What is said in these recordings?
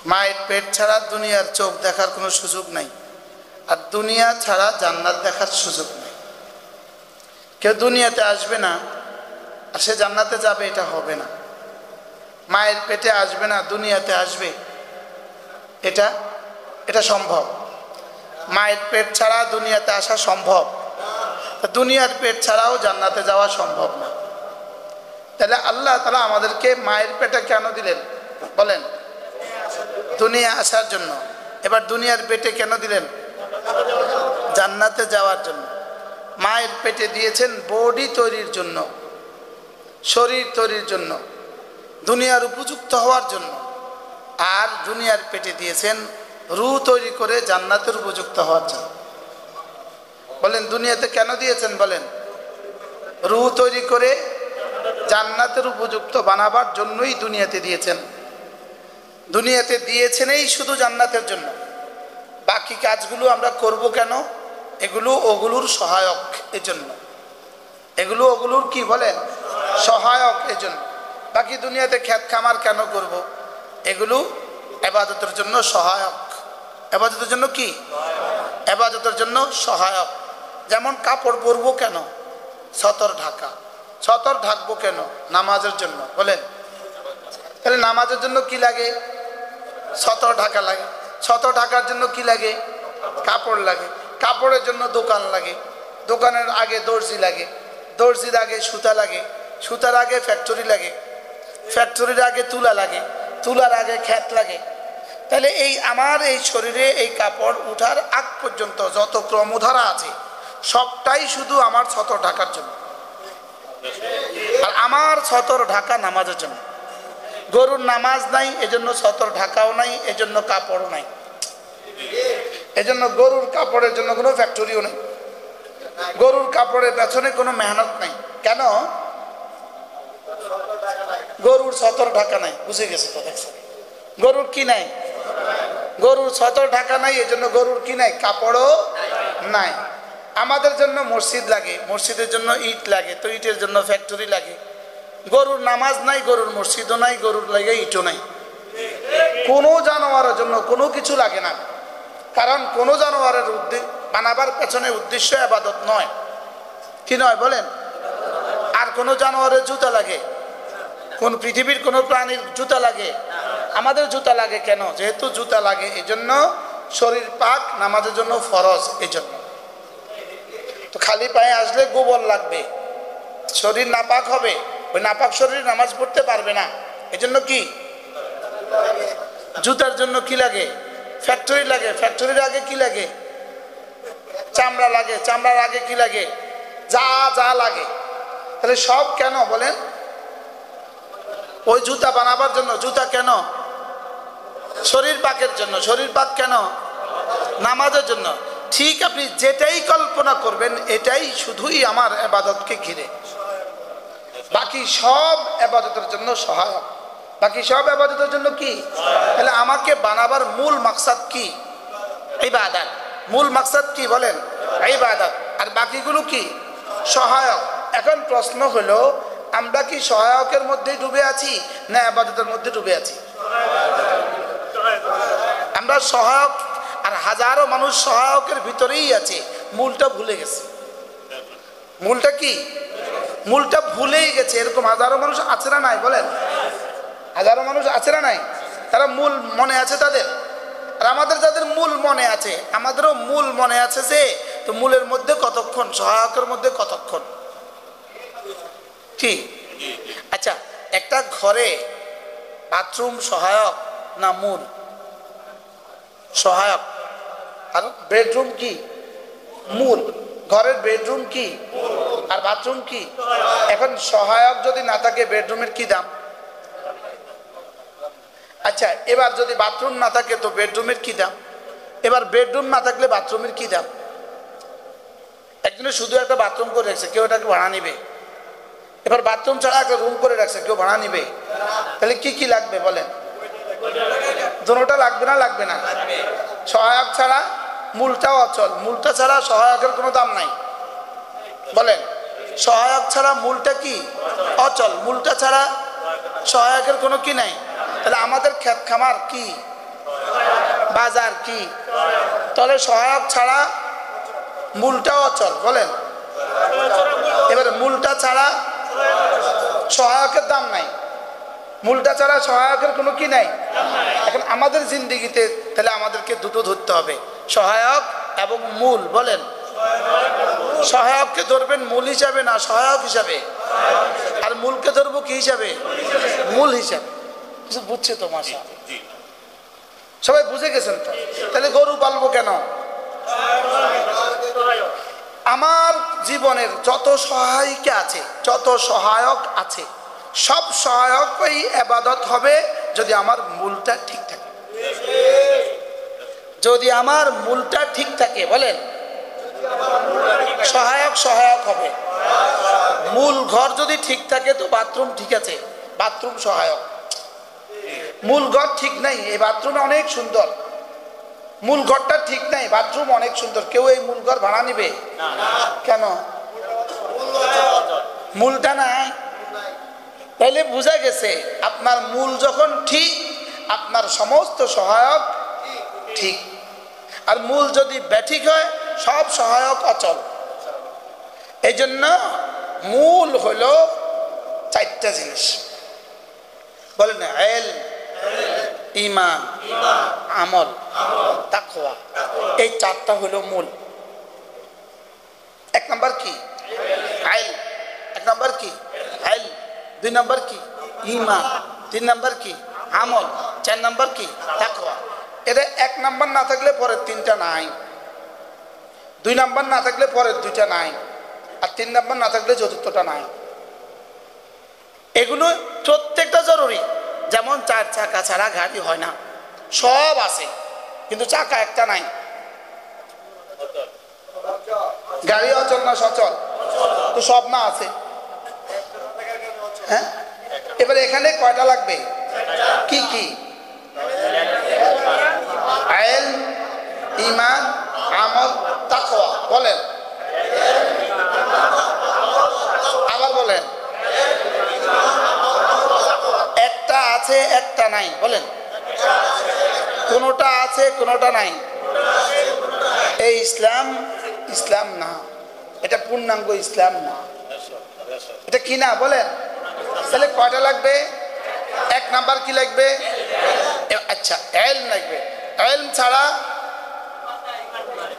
মায়ের পেট ছাড়া দুনিয়ার চোখ দেখার কোনো সুযোগ নাই, আর দুনিয়া ছাড়া জান্নাত দেখার সুযোগ নেই। কেউ দুনিয়াতে আসবে না আর সে জান্নাতে যাবে, এটা হবে না। মায়ের পেটে আসবে না দুনিয়াতে আসবে, এটা এটা সম্ভব। মায়ের পেট ছাড়া দুনিয়াতে আসা সম্ভব, দুনিয়ার পেট ছাড়াও জান্নাতে যাওয়া সম্ভব না। তাহলে আল্লাহ তাআলা আমাদেরকে মায়ের পেটে কেন দিলেন বলেন? দুনিয়া আসার জন্য। এবার দুনিয়ার পেটে কেন দিলেন? জান্নাতে যাওয়ার জন্য। মায়ের পেটে দিয়েছেন বডি তৈরির জন্য, শরীর তৈরির জন্য, দুনিয়ার উপযুক্ত হওয়ার জন্য। আর দুনিয়ার পেটে দিয়েছেন রূহ তৈরি করে জান্নাতের উপযুক্ত হওয়ার জন্য। বলেন দুনিয়াতে কেন দিয়েছেন বলেন? রূহ তৈরি করে জান্নাতের উপযুক্ত বানাবার জন্যই দুনিয়াতে দিয়েছেন। দুনিয়াতে দিয়েছেনই শুধু জান্নাতের জন্য। বাকি কাজগুলো আমরা করব কেন? এগুলো ওগুলোর সহায়ক, এজন্য। এগুলো ওগুলোর কি বলেন? সহায়ক, এজন্য। বাকি দুনিয়াতে খেত খামার কেন করব? এগুলো ইবাদতের জন্য সহায়ক। ইবাদতের জন্য কি? ইবাদতের জন্য সহায়ক। যেমন কাপড় পরবো কেন? সতর ঢাকা। সতর ঢাকবো কেন? নামাজের জন্য। বলেন তাহলে নামাজের জন্য কি লাগে? সতর ঢাকা লাগে। সতর ঢাকার জন্য কি লাগে? কাপড় লাগে। কাপড়ের জন্য দোকান লাগে। দোকানের আগে দর্জি লাগে। দর্জির আগে সুতা লাগে। সুতার আগে ফ্যাক্টরি লাগে। ফ্যাক্টরির আগে তুলা লাগে। তুলার আগে ক্ষেত লাগে। তাহলে এই আমার এই শরীরে এই কাপড় উঠার আগ পর্যন্ত যত ক্রমধারা আছে সবটাই শুধু আমার সতর ঢাকার জন্য। আর আমার সতর ঢাকা নামাজের জন্য। গরুর নামাজ নাই, এজন্য সতর ঢাকাও নাই, এজন্য কাপড়ও নাই। এজন্য গরুর কাপড়ের জন্য কোনো ফ্যাক্টরিও নেই। গরুর কাপড়ের পেছনে কোনো মেহনত নাই। কেন? গরুর সতর ঢাকা নাই। বুঝে গেছে তো? দেখছেন গরুর কি নাই? গরুর সতর ঢাকা নাই, এজন্য গরুর কি নাই? কাপড়ও নাই। আমাদের জন্য মসজিদ লাগে, মসজিদের জন্য ইট লাগে, তো ইটের জন্য ফ্যাক্টরি লাগে। গরুর নামাজ নাই, গরুর মসজিদও নাই, গরুর লাগে ইটও নাই। কোনো জানোয়ারের জন্য কোনো কিছু লাগে না, কারণ কোনো জানোয়ারের বানাবার পেছনে উদ্দেশ্য ইবাদত নয়। কি নয় বলেন? আর কোনো জানোয়ারের জুতা লাগে? কোন পৃথিবীর কোনো প্রাণীর জুতা লাগে? আমাদের জুতা লাগে কেন? যেহেতু জুতা লাগে এজন্য শরীর পাক নামাজের জন্য ফরজ। এই জন্য তো খালি পায়ে আসলে গোবর লাগবে, শরীর নাপাক হবে। ওই নাপাক শরীর নামাজ পড়তে পারবে না। এজন্য কি জুতার জন্য কি লাগে? ফ্যাক্টরি লাগে। ফ্যাক্টরির আগে কি লাগে? চামড়া লাগে। চামড়ার আগে কি লাগে? যা যা লাগে। তাহলে সব কেন বলেন? ওই জুতা বানাবার জন্য। জুতা কেন? শরীর পাকের জন্য। শরীর পাক কেন? নামাজের জন্য। ঠিক আপনি যেটাই কল্পনা করবেন এটাই শুধুই আমার ইবাদতকে ঘিরে। বাকি সব ইবাদতের জন্য সহায়ক। বাকি সব ইবাদতের জন্য কি? তাহলে আমাকে বানাবার মূল মাকসাদ কি? ইবাদত। মূল মাকসাদ কি বলেন? ইবাদত। আর বাকিগুলো কি? সহায়ক। এখন প্রশ্ন হলো আমরা কি সহায়কের মধ্যে ডুবে আছি না ইবাদতের মধ্যে ডুবে আছি? আমরা সহায়ক, আর হাজারো মানুষ সহায়কের ভিতরেই আছে, মূলটা ভুলে গেছে। মূলটা কি? মূলটা ভুলেই গেছে। এরকম হাজারো মানুষ আছে না নাই বলেন? হাজারো মানুষ আছে না নাই? তারা মূল মনে আছে তাদের। আর আমাদের যাদের মূল মনে আছে, আমাদেরও মূল মনে আছে যে, তো মূলের মধ্যে কতক্ষণ, সহায়কের মধ্যে কতক্ষণ? কি আচ্ছা, একটা ঘরে বাথরুম সহায়ক না মূল? সহায়ক। আর বেডরুম কি? মূল। ঘরের বেডরুম কি? আর বাথরুম কি? এখন সহায়ক যদি না থাকে বেডরুমের কি দাম? আচ্ছা, এবার যদি বাথরুম না থাকে তো বেডরুমের কি দাম? এবার বেডরুম না থাকলে বাথরুমের কি দাম? একজনে শুধু একটা বাথরুম করে রাখছে, কেউ এটাকে ভাড়া নিবে? এবার বাথরুম ছাড়া একটা রুম করে রাখছে, কেউ ভাড়া নিবে? তাহলে কি কি লাগবে বলেন? দুটোটা লাগবে না? লাগবে না? সহায়ক ছাড়া মূলটাও অচল। মূলটা ছাড়া সহায়কের কোনো দাম নাই। বলেন সহায়ক ছাড়া মূলটা কি? অচল। মূলটা ছাড়া সহায়কের কোনো কি নাই। তাহলে আমাদের ক্ষেত খামার কি? বাজার কি? তাহলে সহায়ক ছাড়া মূলটাও অচল। বলেন এবারে মূলটা ছাড়া সহায়কের দাম নাই, মূলটা ছাড়া সহায়কের কোনো কি নাই। এখন আমাদের জিন্দেগিতে তাহলে আমাদেরকে দুটো ধরতে হবে, সহায়ক এবং মূল। বলেন সহায়ককে ধরবেন মূল হিসাবে না সহায়ক হিসাবে, আর মূলকে ধরবো কি হিসাবে? মূল হিসাবে। কিছু বুঝছে তো মাসা? সবাই বুঝে গেছেন তো? তাহলে গরু পালবো কেন? আমার জীবনের যত সহায়িকা আছে, যত সহায়ক আছে, সব সহায়কই ইবাদত হবে যদি আমার মূলটা ঠিক থাকে। যদি আমার মূলটা ঠিক থাকে, বলেন সহায়ক সহায়ক হবে। মূল ঘর যদি ঠিক থাকে তো বাথরুম ঠিক আছে, বাথরুম সহায়ক। মূল ঘর ঠিক নাই, এই বাথরুম অনেক সুন্দর, মূল ঘরটা ঠিক নাই, বাথরুম অনেক সুন্দর, কেউ এই মূল ঘর ভাড়া নিবে কেন? মূলটা নাই। তাহলে বোঝা গেছে আপনার মূল যখন ঠিক, আপনার সমস্ত সহায়ক ঠিক। আর মূল যদি ব্যাঠিক হয় সব সহায়ক অচল। এই জন্য মূল হলো চারটা জিনিস। বলেন ইলম, ঈমান, আমল, তাকওয়া। এই চারটা হলো মূল। এক নাম্বার কি? ইলম। এক নাম্বার কি? ইলম। দুই নাম্বার কি? ঈমান। তিন নাম্বার কি? আমল। চার নাম্বার কি? তাকওয়া। এটা এক নাম্বার না থাকলে পরের তিনটা নাই, দুই নাম্বার না থাকলে পরের দুইটা নাই, আর তিন নাম্বার না থাকলে চতুর্থটা নাই। এগুলো প্রত্যেকটা জরুরি। যেমন চার চাকা ছাড়া গাড়ি হয় না, সব আছে কিন্তু চাকা একটা নাই। গাড়ি অচল না সচল? তো সব না আছে। হ্যাঁ, এবারে এখানে কয়টা লাগবে? কি কি? ইলম, ঈমান, আমল, তাকওয়া। বলেন আবার বলেন। একটা আছে একটা নাই। বলেন কোনটা আছে কোনটা নাই। এই ইসলাম ইসলাম না, এটা পূর্ণাঙ্গ ইসলাম না। এটা কি না? বলেন তাহলে কয়টা লাগবে? এক নাম্বার কি লাগবে? আচ্ছা ইলম লাগবে। ইলম ছাড়া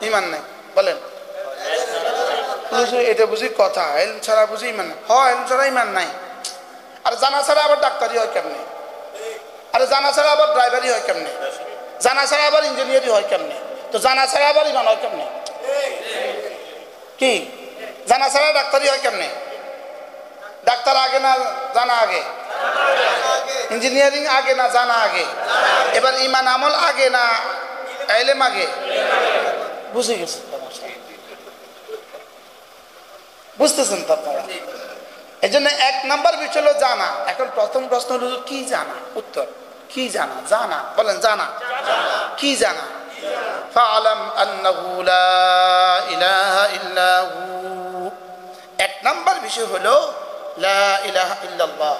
ঈমান নাই। বলেন এটা বুঝি কথা, ইলম ছাড়া বুঝি ঈমান নাই। হয় ইলম ছাড়া ঈমান নাই। আর জানা ছাড়া আবার ডাক্তারি হয় কেমনে? আরে জানা ছাড়া আবার ড্রাইভারি হয় কেমনে? জানা ছাড়া আবার ইঞ্জিনিয়ারি হয় কেমনে? তো জানা ছাড়া আবার ঈমান হয় কেমনে? কি জানা ছাড়া ডাক্তারি হয় কেমনে? ডাক্তার আগে না জানা আগে? ইঞ্জিনিয়ারিং আগে না জানা আগে? এবার ঈমান আমল আগে না ইলম আগে? বুঝে গেছে? বুঝতেছেন তো আপনারা? এই জন্য এক নাম্বার বিষয় হলো জানা। এখন প্রথম প্রশ্ন হলো কি জানা? উত্তর কি জানা? জানা। বলেন জানা কি? জানা ফাআলাম আন্নাহু লা ইলাহা ইল্লাহু। এক নাম্বার বিষয় হলো লা ইলাহা ইল্লাল্লাহ,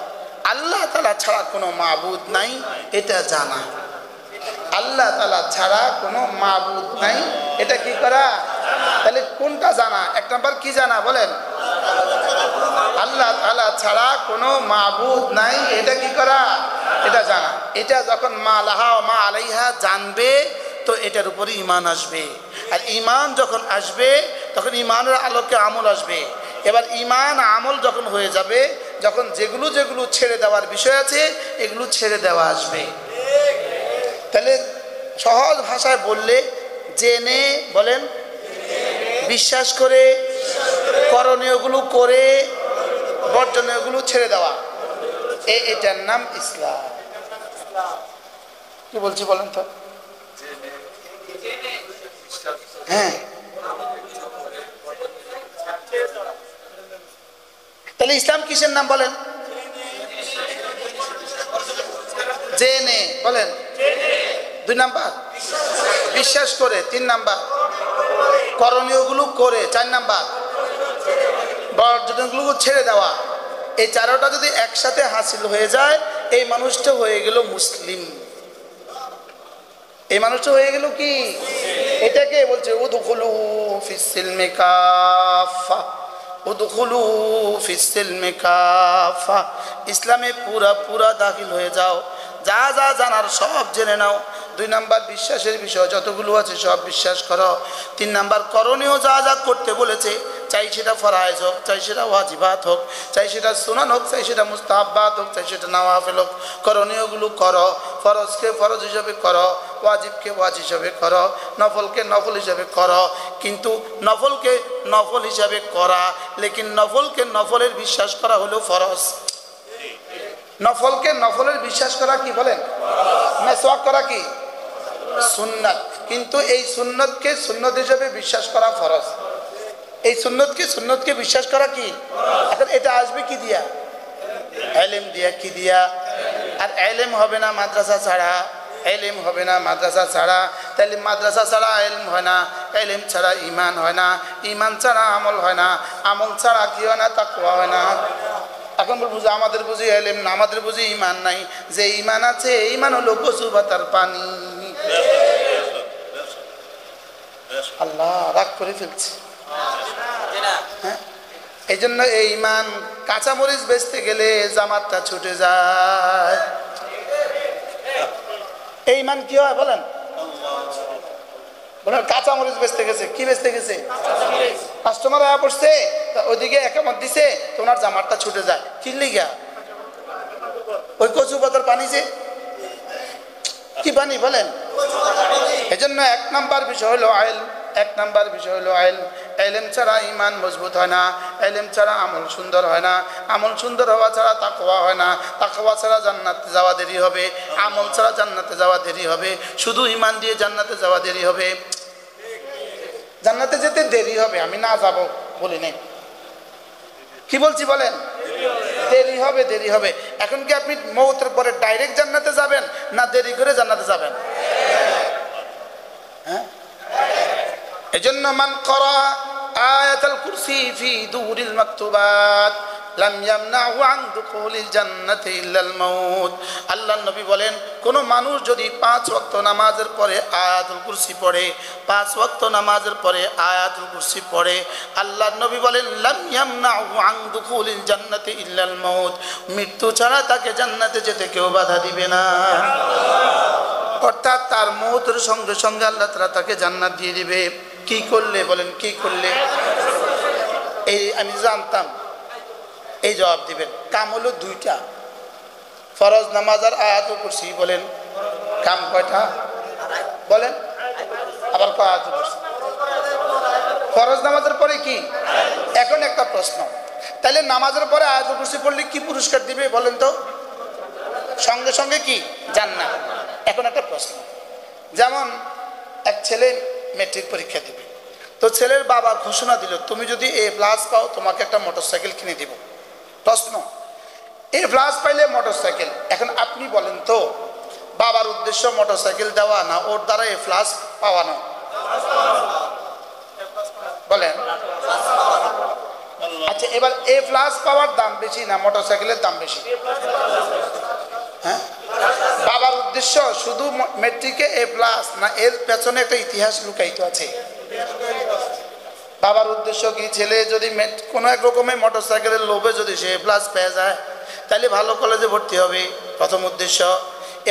আল্লাহ তাআলা ছাড়া কোনো মাবুদ নাই, এটা জানা। আল্লাহ তাআলা ছাড়া কোনো মাবুদ নাই, এটা কি করা? তাহলে কোনটা জানা? এক নাম্বার কি জানা? বলেন আল্লাহ তাআলা ছাড়া কোনো মাবুদ নাই, এটা কি করা? এটা জানা। এটা যখন মা লাহা ওয়া মা আলাইহা জানবে তো এটার উপরে ঈমান আসবে। আর ঈমান যখন আসবে তখন ঈমানের আলোকে আমল আসবে। এবার ঈমান আমল যখন হয়ে যাবে, যখন যেগুলো যেগুলো ছেড়ে দেওয়ার বিষয় আছে এগুলো ছেড়ে দেওয়া আসবে। তাহলে সহজ ভাষায় বললে জেনে, বলেন বিশ্বাস করে, করণীয়গুলো করে, বর্জনীয়গুলো ছেড়ে দেওয়া, এটার নাম ইসলাম। কি বলছি বলেন তো? হ্যাঁ, তাহলে ইসলাম কিসের নাম বলেন? জেনে। বলেন দুই নাম্বার বিশ্বাস করে, তিন নাম্বার করণীয়গুলো করে, চার নাম্বার বর্জনীয়গুলো ছেড়ে দেওয়া। এই চারোটা যদি একসাথে হাসিল হয়ে যায় এই মানুষটা হয়ে গেল মুসলিম। এই মানুষটা হয়ে গেল কি? এটাকে বলছে উদখুলু ফিস সিলমি কাফা, উদখুলু ফিস সিলমি কাফা, ইসলামে পুরা পুরা দাখিল হয়ে যাও, যা যা জানার সব জেনে নাও। 2 নাম্বার বিশ্বাসের বিষয় যতগুলো আছে সব বিশ্বাস করো। 3 নাম্বার করণীয় যা যা করতে বলেছে, চাই সেটা ফরআইজ হোক, চাই সেটা ওয়াজিবাত হোক, চাই সেটা সুনান হোক, চাই সেটা মুস্তাহাব্বাত হোক, চাই সেটা নওয়াফিল হোক, করণীয়গুলো করো। ফরজকে ফরজ হিসাবে করো, ওয়াজিবকে ওয়াজিব হিসাবে করো, নফলকে নফল হিসাবে করো। কিন্তু নফলকে নফল হিসাবে করা, লেকিন নফলকে নফলের বিশ্বাস করা হলো ফরজ। নফলকে নফলের বিশ্বাস করা কি বলেন? মেসওয়াক করা কি সুন্নাত। কিন্তু এই সুন্নতকে সুন্নত হিসেবে বিশ্বাস করা ফরজ। এই সুন্নতকে বিশ্বাস করা কি? এখন এটা আসবে কি দিয়া? ইলম দিয়া। কি দিয়া? আর ইলম হবে না মাদ্রাসা ছাড়া, ইলম হবে না মাদ্রাসা ছাড়া। তাহলে মাদ্রাসা ছাড়া ইলম হয় না, ইলম ছাড়া ঈমান হয় না, ঈমান ছাড়া আমল হয় না, আমল ছাড়া কি হয় না? তাকওয়া হয় না। এখন বলবো যে আমাদের বুঝি ইলম না, আমাদের বুঝি ঈমান নাই। যে ঈমান আছে, ঈমান হলো গোসল পাতার পানি। আল্লাহ রাগ করে ফেলছে। হ্যাঁ, এই জন্য এই ঈমান কাঁচামরিচ বেচতে গেলে জামাতটা ছুটে যায়। এই ঈমান কি হয় বলেন? বলেন কাঁচামরিচ বেচতে গেছে, কি বেচতে গেছে? কাস্টমার আয়া পড়ছে, ওইদিকে একামত দিছে, তোমার জামাতটা ছুটে যায়। কি লিগা? ওই কচু পাতার পানি। যে কি পানি বলেন? এই জন্য 1 নাম্বার বিষয় হলো ইলম। 1 নাম্বার বিষয় হলো ইলম। ইলম ছাড়া ঈমান মজবুত হয় না, ইলম ছাড়া আমল সুন্দর হয় না, আমল সুন্দর হওয়া ছাড়া তাকওয়া হয় না, তাকওয়া ছাড়া জান্নাতে যাওয়া দেরি হবে, আমল ছাড়া জান্নাতে যাওয়া দেরি হবে, শুধু ঈমান দিয়ে জান্নাতে যাওয়া দেরি হবে। জান্নাতে যেতে দেরি হবে, আমি না যাব বলি নাই। কি বলছি বলেন? দেরি হবে, দেরি হবে। এখন কি আপনি মওতের পরে ডাইরেক্ট জান্নাতে যাবেন, না দেরি করে জান্নাতে যাবেন? হ্যাঁ, এজন্য মান ক্বারা আয়াতুল কুরসি ফি দুরিল মাকতুবাত লাম ইয়ামনাহু আন দুখুলিল জান্নাতি ইল্লাল মাউত। আল্লাহর নবী বলেন, কোন মানুষ যদি 5 ওয়াক্ত নামাজের পরে আয়াতুল কুরসি পড়ে, 5 ওয়াক্ত নামাজের পরে আয়াতুল কুরসি পড়ে, আল্লাহর নবী বলেন লাম ইয়ামনাহু আন দুখুলিল জান্নাতি ইল্লাল মাউত, মৃত্যু ছাড়া তাকে জান্নাতে যেতে কেউ বাধা দিবে না। অর্থাৎ তার মওতের সঙ্গে সঙ্গে আল্লাহ তাআলা তাকে জান্নাত দিয়ে দিবে। কি করলে বলেন? কি করলে? এই আমি জানতাম এই জবাব দিবেন। কাম হলো 2টা, ফরজ নামাজ আর আয়াতুল কুরসি। বলেন কাম কয়টা বলেন? আবার কয় আয়াতুল কুরসি? ফরজ নামাজের পরে কি? এখন একটা প্রশ্ন, তাহলে নামাজের পরে আয়াতুল কুরসি পড়লে কি পুরস্কার দিবে বলেন তো? সঙ্গে সঙ্গে কি? জান্নাত। এখন একটা প্রশ্ন, যেমন এক ছেলে ম্যাট্রিক পরীক্ষা দিবে, তো ছেলের বাবা ঘোষণা দিল তুমি যদি A+ পাও তোমাকে একটা মোটরসাইকেল কিনে দিব। প্রশ্ন, A+ পাইলে মোটরসাইকেল। এখন আপনি বলেন তো বাবার উদ্দেশ্য মোটরসাইকেল দেওয়া না ওর দ্বারা A+ পাওয়ানো? বলেন। আচ্ছা, এবার A+ পাওয়ার দাম বেশি না মোটরসাইকেলের দাম বেশি? হ্যাঁ, বাবার উদ্দেশ্য শুধু ম্যাট্রিকে A+ না এর পেছনে একটা ইতিহাস লুকায়িত আছে? বাবার উদ্দেশ্য কি? ছেলে যদি কোনো এক রকমের মোটরসাইকেলের লোভে যদি সে A+ পেয়ে যায়, তাহলে ভালো কলেজে ভর্তি হবে, প্রথম উদ্দেশ্য।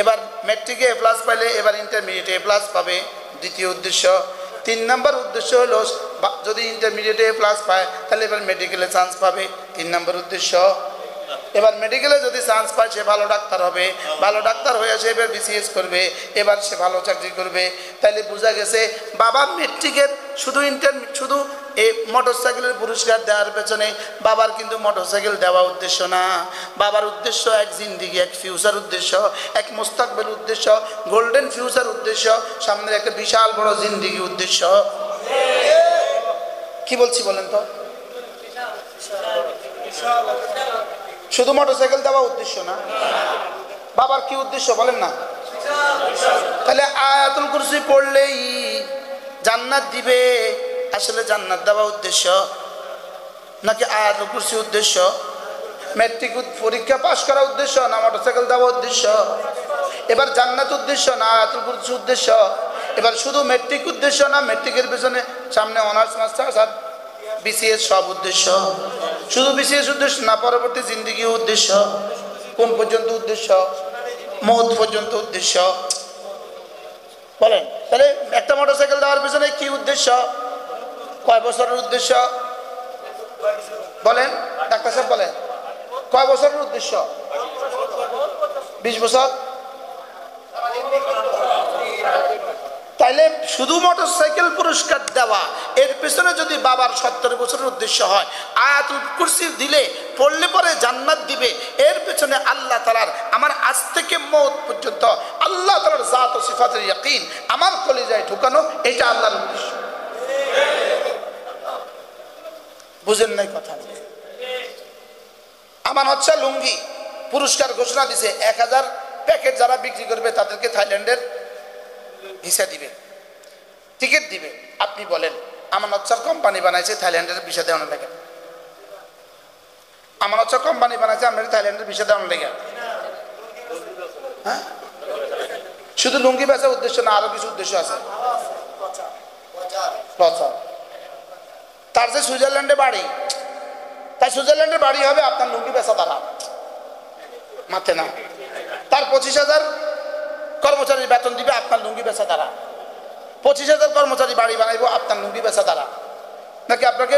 এবার ম্যাট্রিকে A+ পাইলে এবার ইন্টারমিডিয়েটে A+ পাবে, দ্বিতীয় উদ্দেশ্য। 3 নম্বর উদ্দেশ্য হলো যদি ইন্টারমিডিয়েটে A+ পায় তাহলে এবার মেডিকেলে চান্স পাবে, 3 নম্বর উদ্দেশ্য। এবার মেডিকেলে যদি চান্স পায় সে ভালো ডাক্তার হবে, ভালো ডাক্তার হয়ে সে এবার BCS করবে, এবার সে ভালো চাকরি করবে। তাইলে বোঝা গেছে বাবার মেট্রিকের শুধু এই মোটরসাইকেলের পুরস্কার দেওয়ার পেছনে বাবার কিন্তু মোটরসাইকেল দেওয়া উদ্দেশ্য না। বাবার উদ্দেশ্য এক জিন্দিগি, এক ফিউচার উদ্দেশ্য, এক মুস্তাকবেল উদ্দেশ্য, গোল্ডেন ফিউচার উদ্দেশ্য, সামনের একটা বিশাল বড় জিন্দিগি উদ্দেশ্য। কি বলছি বলেন তো? শুধু মোটরসাইকেল দেওয়া উদ্দেশ্য না, বাবার কি উদ্দেশ্য বলেন না? তাহলে আয়াতুল কুরসি পড়লেই জান্নাত দিবে, আসলে জান্নাত দেওয়া উদ্দেশ্য নাকি আয়াতুল কুরসি উদ্দেশ্য? মেট্রিক পরীক্ষা পাশ করার উদ্দেশ্য না মোটরসাইকেল দেওয়া উদ্দেশ্য? এবার জান্নাত উদ্দেশ্য না আয়াতুল কুরসি উদ্দেশ্য? এবার শুধু মেট্রিক উদ্দেশ্য না মেট্রিকের পেছনে সামনে অনার্স মাস্টার্স আর বিসিএস সব উদ্দেশ্য? শুধু বিসিএস উদ্দেশ্য না পরবর্তী জিন্দেগি উদ্দেশ্য? কোন পর্যন্ত উদ্দেশ্য? মৌত পর্যন্ত উদ্দেশ্য। বলেন তাহলে একটা মোটরসাইকেল দেওয়ার পেছনে কি উদ্দেশ্য? কয় বছরের উদ্দেশ্য? বলেন ডাক্তার সাহেব বলেন কয় বছরের উদ্দেশ্য? 20 বছর। তাইলে শুধু মোটরসাইকেল পুরস্কার দেওয়া এর পেছনে যদি বাবার 70 বছরের উদ্দেশ্য হয়, আয়াতুল কুরসি দিলে পড়লে পরে জান্নাত দিবে, এর পেছনে আল্লাহ তাআলার আমার আজ থেকে মওত পর্যন্ত আল্লাহ তাআলার জাত ও সিফাতের ইয়াকিন আমার কলিজায় ঢুকানো, এটা আল্লাহর উদ্দেশ্য। বুঝেন নাই কথা? আমার হচ্ছে লুঙ্গি পুরস্কার ঘোষণা দিছে 1000 প্যাকেট যারা বিক্রি করবে তাদেরকে থাইল্যান্ডের ভিসা দিবে, টিকিট দিবে। আপনি বলেন আমানত স্যার কোম্পানি বানাইছে থাইল্যান্ডের ভিসা দেওয়ার লাগে? আমানত স্যার কোম্পানি বানাইছে আমরা থাইল্যান্ডের ভিসা দেওয়ার লাগে? হ্যাঁ, শুধু লুঙ্গি বেচার উদ্দেশ্য না, আরো কিছু উদ্দেশ্য আছে। তার যে সুইজারল্যান্ডে বাড়ি, তাই সুইজারল্যান্ডের বাড়ি হবে আপনার লুঙ্গি বেচা দ্বারা মাথে না। তার 25,000 কর্মচারীর বেতন দিবে আপনার লুঙ্গি বেচা দ্বারা। 25,000 কর্মচারী বাড়ি বানাইবো আপনার লুঙ্গি বেচা দ্বারা। নাকি আপনাকে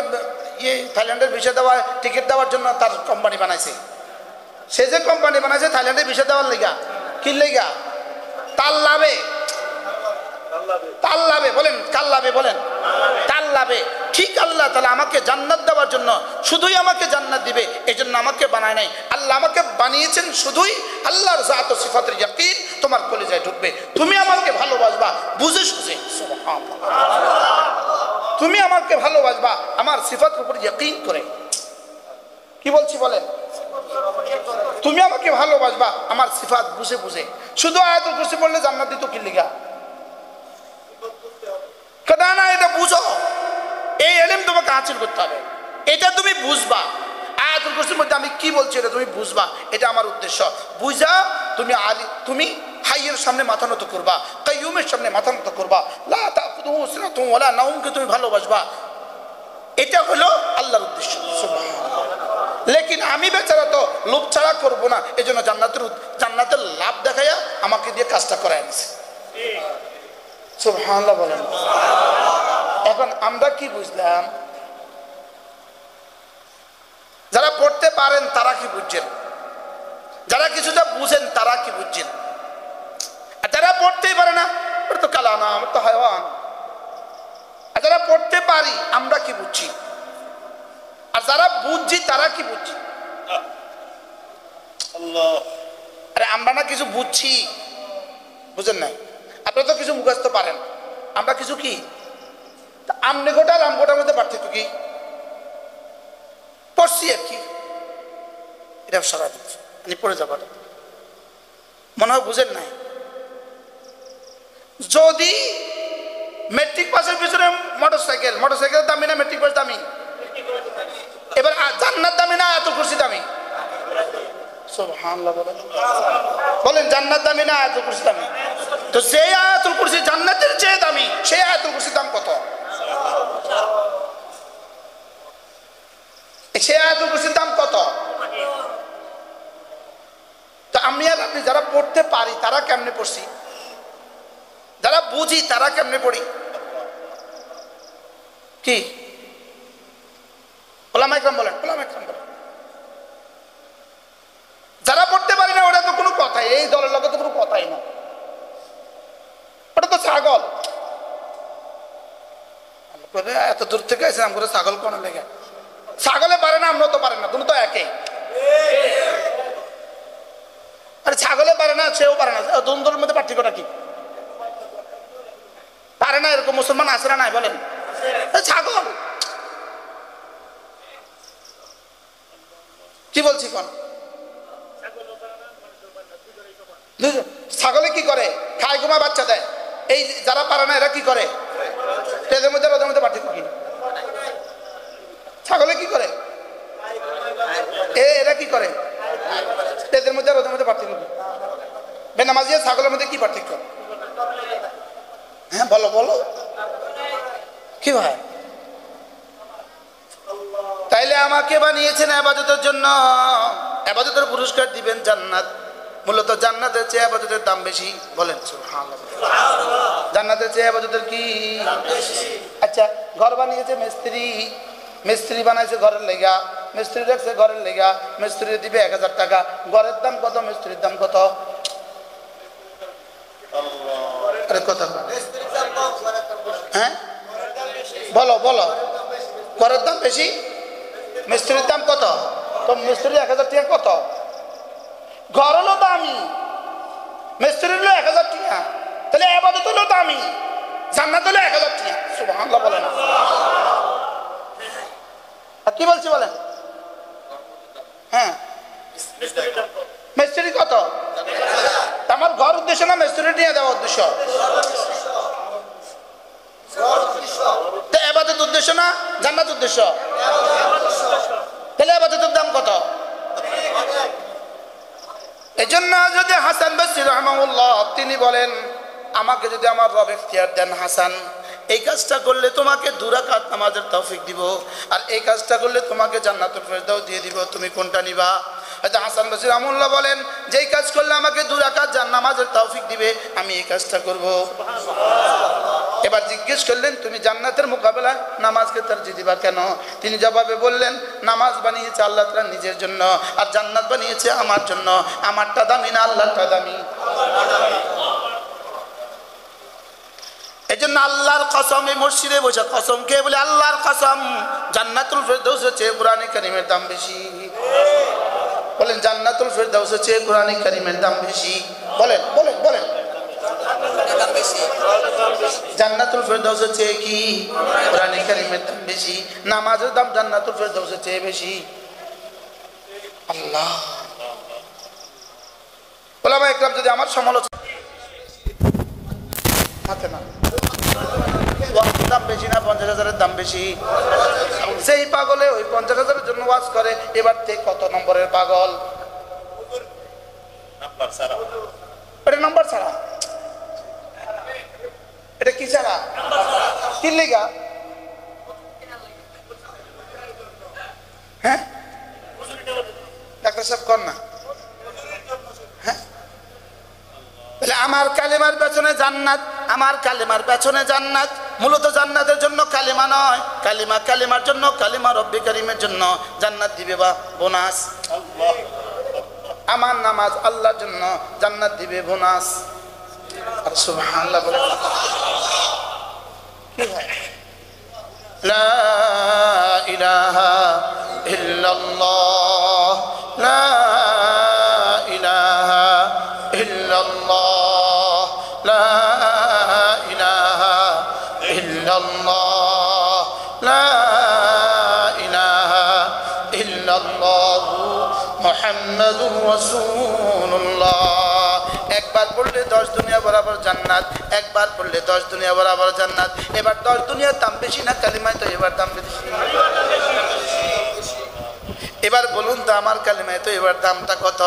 থাইল্যান্ডের ভিসা দেওয়া টিকিট দেওয়ার জন্য তার কোম্পানি বানাইছে? সে যে কোম্পানি বানাইছে থাইল্যান্ডের ভিসা দেওয়ার লেগা, কি লেগা? তার লাভে। তার লাভে বলেন, কার লাভে বলেন? তার লাভে। ঠিক আল্লাহ তাআলা আমাকে জান্নাত দেওয়ার জন্য শুধুই আমাকে জান্নাত দিবে এই জন্য আমাকে বানায় নাই। আল্লাহ আমাকে বানিয়েছেন শুধুই আল্লাহর জাত ও সিফাতের ইয়াকিন তোমার কলিজায় ঢুকবে। তুমি আমাকে ভালোবাসবা বুঝে সুঝে, তুমি আমাকে ভালোবাসবা আমার সিফাতের উপর ইয়াকিন করে। কি বলছি বলেন? তুমি আমাকে ভালোবাসবা আমার সিফাত বুঝে বুঝে। শুধু আয়াতুল কুরসি পড়লে জান্নাত দিত কি লিগা? না না, এটা বুঝো, এই ইলম তোমাকে হাসিল করতে হবে, এটা তুমি বুঝবা। আয়াতুল কুরসির মধ্যে আমি কি বলছি এটা তুমি বুঝবা, এটা আমার উদ্দেশ্য। বুঝা তুমি হাইয়ের সামনে মাথা নত করবা, কাইয়ুমের সামনে মাথা নত করবা, লা তাখুযুহু সিনাতুন ওয়ালা নাওমকে তুমি ভালোবাসবা, এটা হলো আল্লাহর উদ্দেশ্য। সুবহানাল্লাহ। লেকিন আমি বেচারা তো লোভ ছাড়া করবো না, এজন্য জান্নাতের লাভ দেখাইয়া আমাকে দিয়ে কাজটা করায় আনছে। সুবহানাল্লাহ বলেন। এখন আমরা কি বুঝলাম? যারা পড়তে পারেন তারা কি বুঝছেন? যারা কিছুটা বুঝেন তারা কি বুঝছেন? আর যারা পড়তেই পারে না, ওটা তো কালা না, আমার তো হায়ওয়ান। আর যারা পড়তে পারি আমরা কি বুঝছি? আর যারা বুঝছি তারা কি বুঝছি? আরে আমরা না কিছু বুঝছি, বুঝেন নাই? আপনারা তো কিছু মুখস্থ পারেন, আমরা কিছু কি আমনে গোটা আর আমগোটার মধ্যে পার্থক্য কি? পড়ছি আর কি, এটা সারা দিচ্ছি আপনি পড়ে যাবার মনে হয় বুঝেন নাই। যদি মেট্রিক পাসের পিছনে মোটরসাইকেলের দামি না মেট্রিক পাস দামি? এবার জান্নাত দামি না আয়াতুল কুরসি দামি? সুবহানাল্লাহ বলেন, জান্নাত দামি না আয়াতুল কুরসি দামি? তো সেই আয়াতুল কুরসি জান্নাতের চেয়ে দামি, সেই আয়াতুল কুরসির দাম কত? সেই আয়াতুল কুরসির দাম কত? তো আমি আর আপনি যারা পড়তে পারি তারা কেমনে পড়ছি, যারা বুঝি তারা কেমনে পড়ি? কি ওলামা ইকরাম বলেন, ওলামা ইকরাম বলেন। যারা পড়তে পারি না ওটা তো কোনো কথাই, এই দলের লোকের তো কোনো কথাই না, ওটা তো ছাগল। এত দূর থেকে এসে আমরা ছাগল কোন লেগে? ছাগলে পারে না, আমরা তো পারে না, দুটো তো একে। আরে ছাগলে পারে না, সেও পারে না, দুটোর মধ্যে পার্থক্যটা কি? পারে না এরকম মুসলমান আছে না নাই বলেন? ছাগল কি বলছি কোন? ছাগলে কি করে? খায়, ঘুমা, বাচ্চা দেয়। এই যারা পারে না এরা কি করে? এদের মধ্যে ওদের মধ্যে পার্থক্য কি? ছাগলে কি করে? এরা কি করে? এদের মধ্যে আর ওদের মধ্যে পার্থক্য কি? বেনামাজি আর ছাগলের মধ্যে কি পার্থক্য? হ্যাঁ বলো বলো কি ভাই? তাইলে আমাকে বানিয়েছেন ইবাদতের জন্য, ইবাদতের পুরস্কার দিবেন জান্নাত। মূলত জান্নাতের চেয়ে ইবাদতের দাম বেশি। বলেন সুবহানাল্লাহ। জান্নাতের চেয়ে ইবাদতের কি দাম বেশি? আচ্ছা, ঘর বানিয়েছে মিস্ত্রি, মিস্ত্রি বানাইছে ঘরের লেগা, মিস্ত্রি রাখছে ঘরের লেগা, মিস্ত্রি দিবে 1000 টাকা। ঘরের দাম কত? মিস্ত্রির দাম কত? আরে কথা হ্যাঁ বলো বলো। ঘরের দাম বেশি, মিস্ত্রির দাম কত? তো মিস্ত্রি 1000 টাকা কত? ঘর হলো দামি, মিস্ত্রি হলো 1000 টাকা। তাহলে ইবাদত হলো দামি, জান্নাত হলো 1000 টাকা। সুবহানাল্লাহ বলেন না। আর কি বলছি বলেন? হ্যাঁ মিস্ত্রি কত? আমার ঘর উদ্দেশ্য না মিস্ত্রি নিয়ে দেওয়া উদ্দেশ্য? ইবাদত উদ্দেশ্য না জান্নাত উদ্দেশ্য? তাহলে ইবাদতের দাম কত? এজন্য যদি হাসান বসরি রাহমাহুল্লাহ তিনি বলেন, আমাকে যদি আমার রব ইখতিয়ার দেন হাসান, এই কাজটা করলে তোমাকে 2 রাকাত নামাজের তৌফিক দিব, আর এই কাজটা করলে তোমাকে জান্নাতুল ফেরদাউস দিয়ে দিব, তুমি কোনটা নিবা? হাসান বসরি রাহমাহুল্লাহ বলেন, যেই কাজ করলে আমাকে 2 রাকাত নামাজের তৌফিক দিবে আমি এই কাজটা করব। এবার জিজ্ঞেস করলেন, তুমি জান্নাতের মোকাবেলায় নামাজকে তরজিহ দিবা কেন? তিনি জবাবে বললেন, নামাজ বানিয়েছে আল্লাহ তাআলা নিজের জন্য, আর জান্নাত বানিয়েছে আমার জন্য। আমারটা দামি না আল্লাহরটা দামি? এজন্য আল্লাহর কসম, এই মসজিদে বসে কসম কে বলে আল্লাহর কসম, জান্নাতুল ফেরদাউসের চেয়ে কোরআনে কারীমের দাম বেশি। বলেন জান্নাতুল ফেরদাউসের চেয়ে কোরআনে কারীমের দাম বেশি। বলেন বলেন বলেন। জান্নাতুল ফেরদাউসের চেয়ে কি কোরআনে কারীমের দাম বেশি? নামাজের দাম জান্নাতুল ফেরদাউসের চেয়ে বেশি। আল্লাহ ওলামা ইকরাম যদি আমার সমালোচনা হাতে না, ওয়াক্তের দাম বেশি না 50,000-এর দাম বেশি? যেই পাগলে ওই 50,000-এর জন্য ওয়াজ করে, এবার তে কত নম্বরের পাগল? এটা নাম্বার ছাড়া, এটা কি ছাড়া? কি লেগা? হ্যাঁ ডাক্তার সাহেব কর না। হ্যাঁ তাহলে আমার কালেমার পেছনে জান্নাত, আমার কালেমার পেছনে জান্নাত। মূলত জান্নাতের জন্য কালিমা নয়, কালিমা কালিমার জন্য, কালিমা রব্বি কারিমের জন্য জান্নাত দিবে বা বোনাস। আমার নামাজ আল্লাহর জন্য, জান্নাত দিবে বোনাস। আর সুবহানাল্লাহ বলে কি হয়? লা ইলাহা ইল্লাল্লাহ, লা ইলাহা ইল্লাল্লাহ, লা ইলাহা ইল্লাল্লাহ, লা ইলাহা ইল্লাল্লাহ মুহাম্মাদুর রাসূলুল্লাহ। একবার পড়লে 10 দুনিয়া বরাবর জান্নাত, একবার পড়লে 10 দুনিয়া বরাবর জান্নাত। এবার 10 দুনিয়ার দাম বেশি না কালিমায় তো এবার দাম বেশি? এবার বলুন তো আমার কালিমায় তো এবার দামটা কত?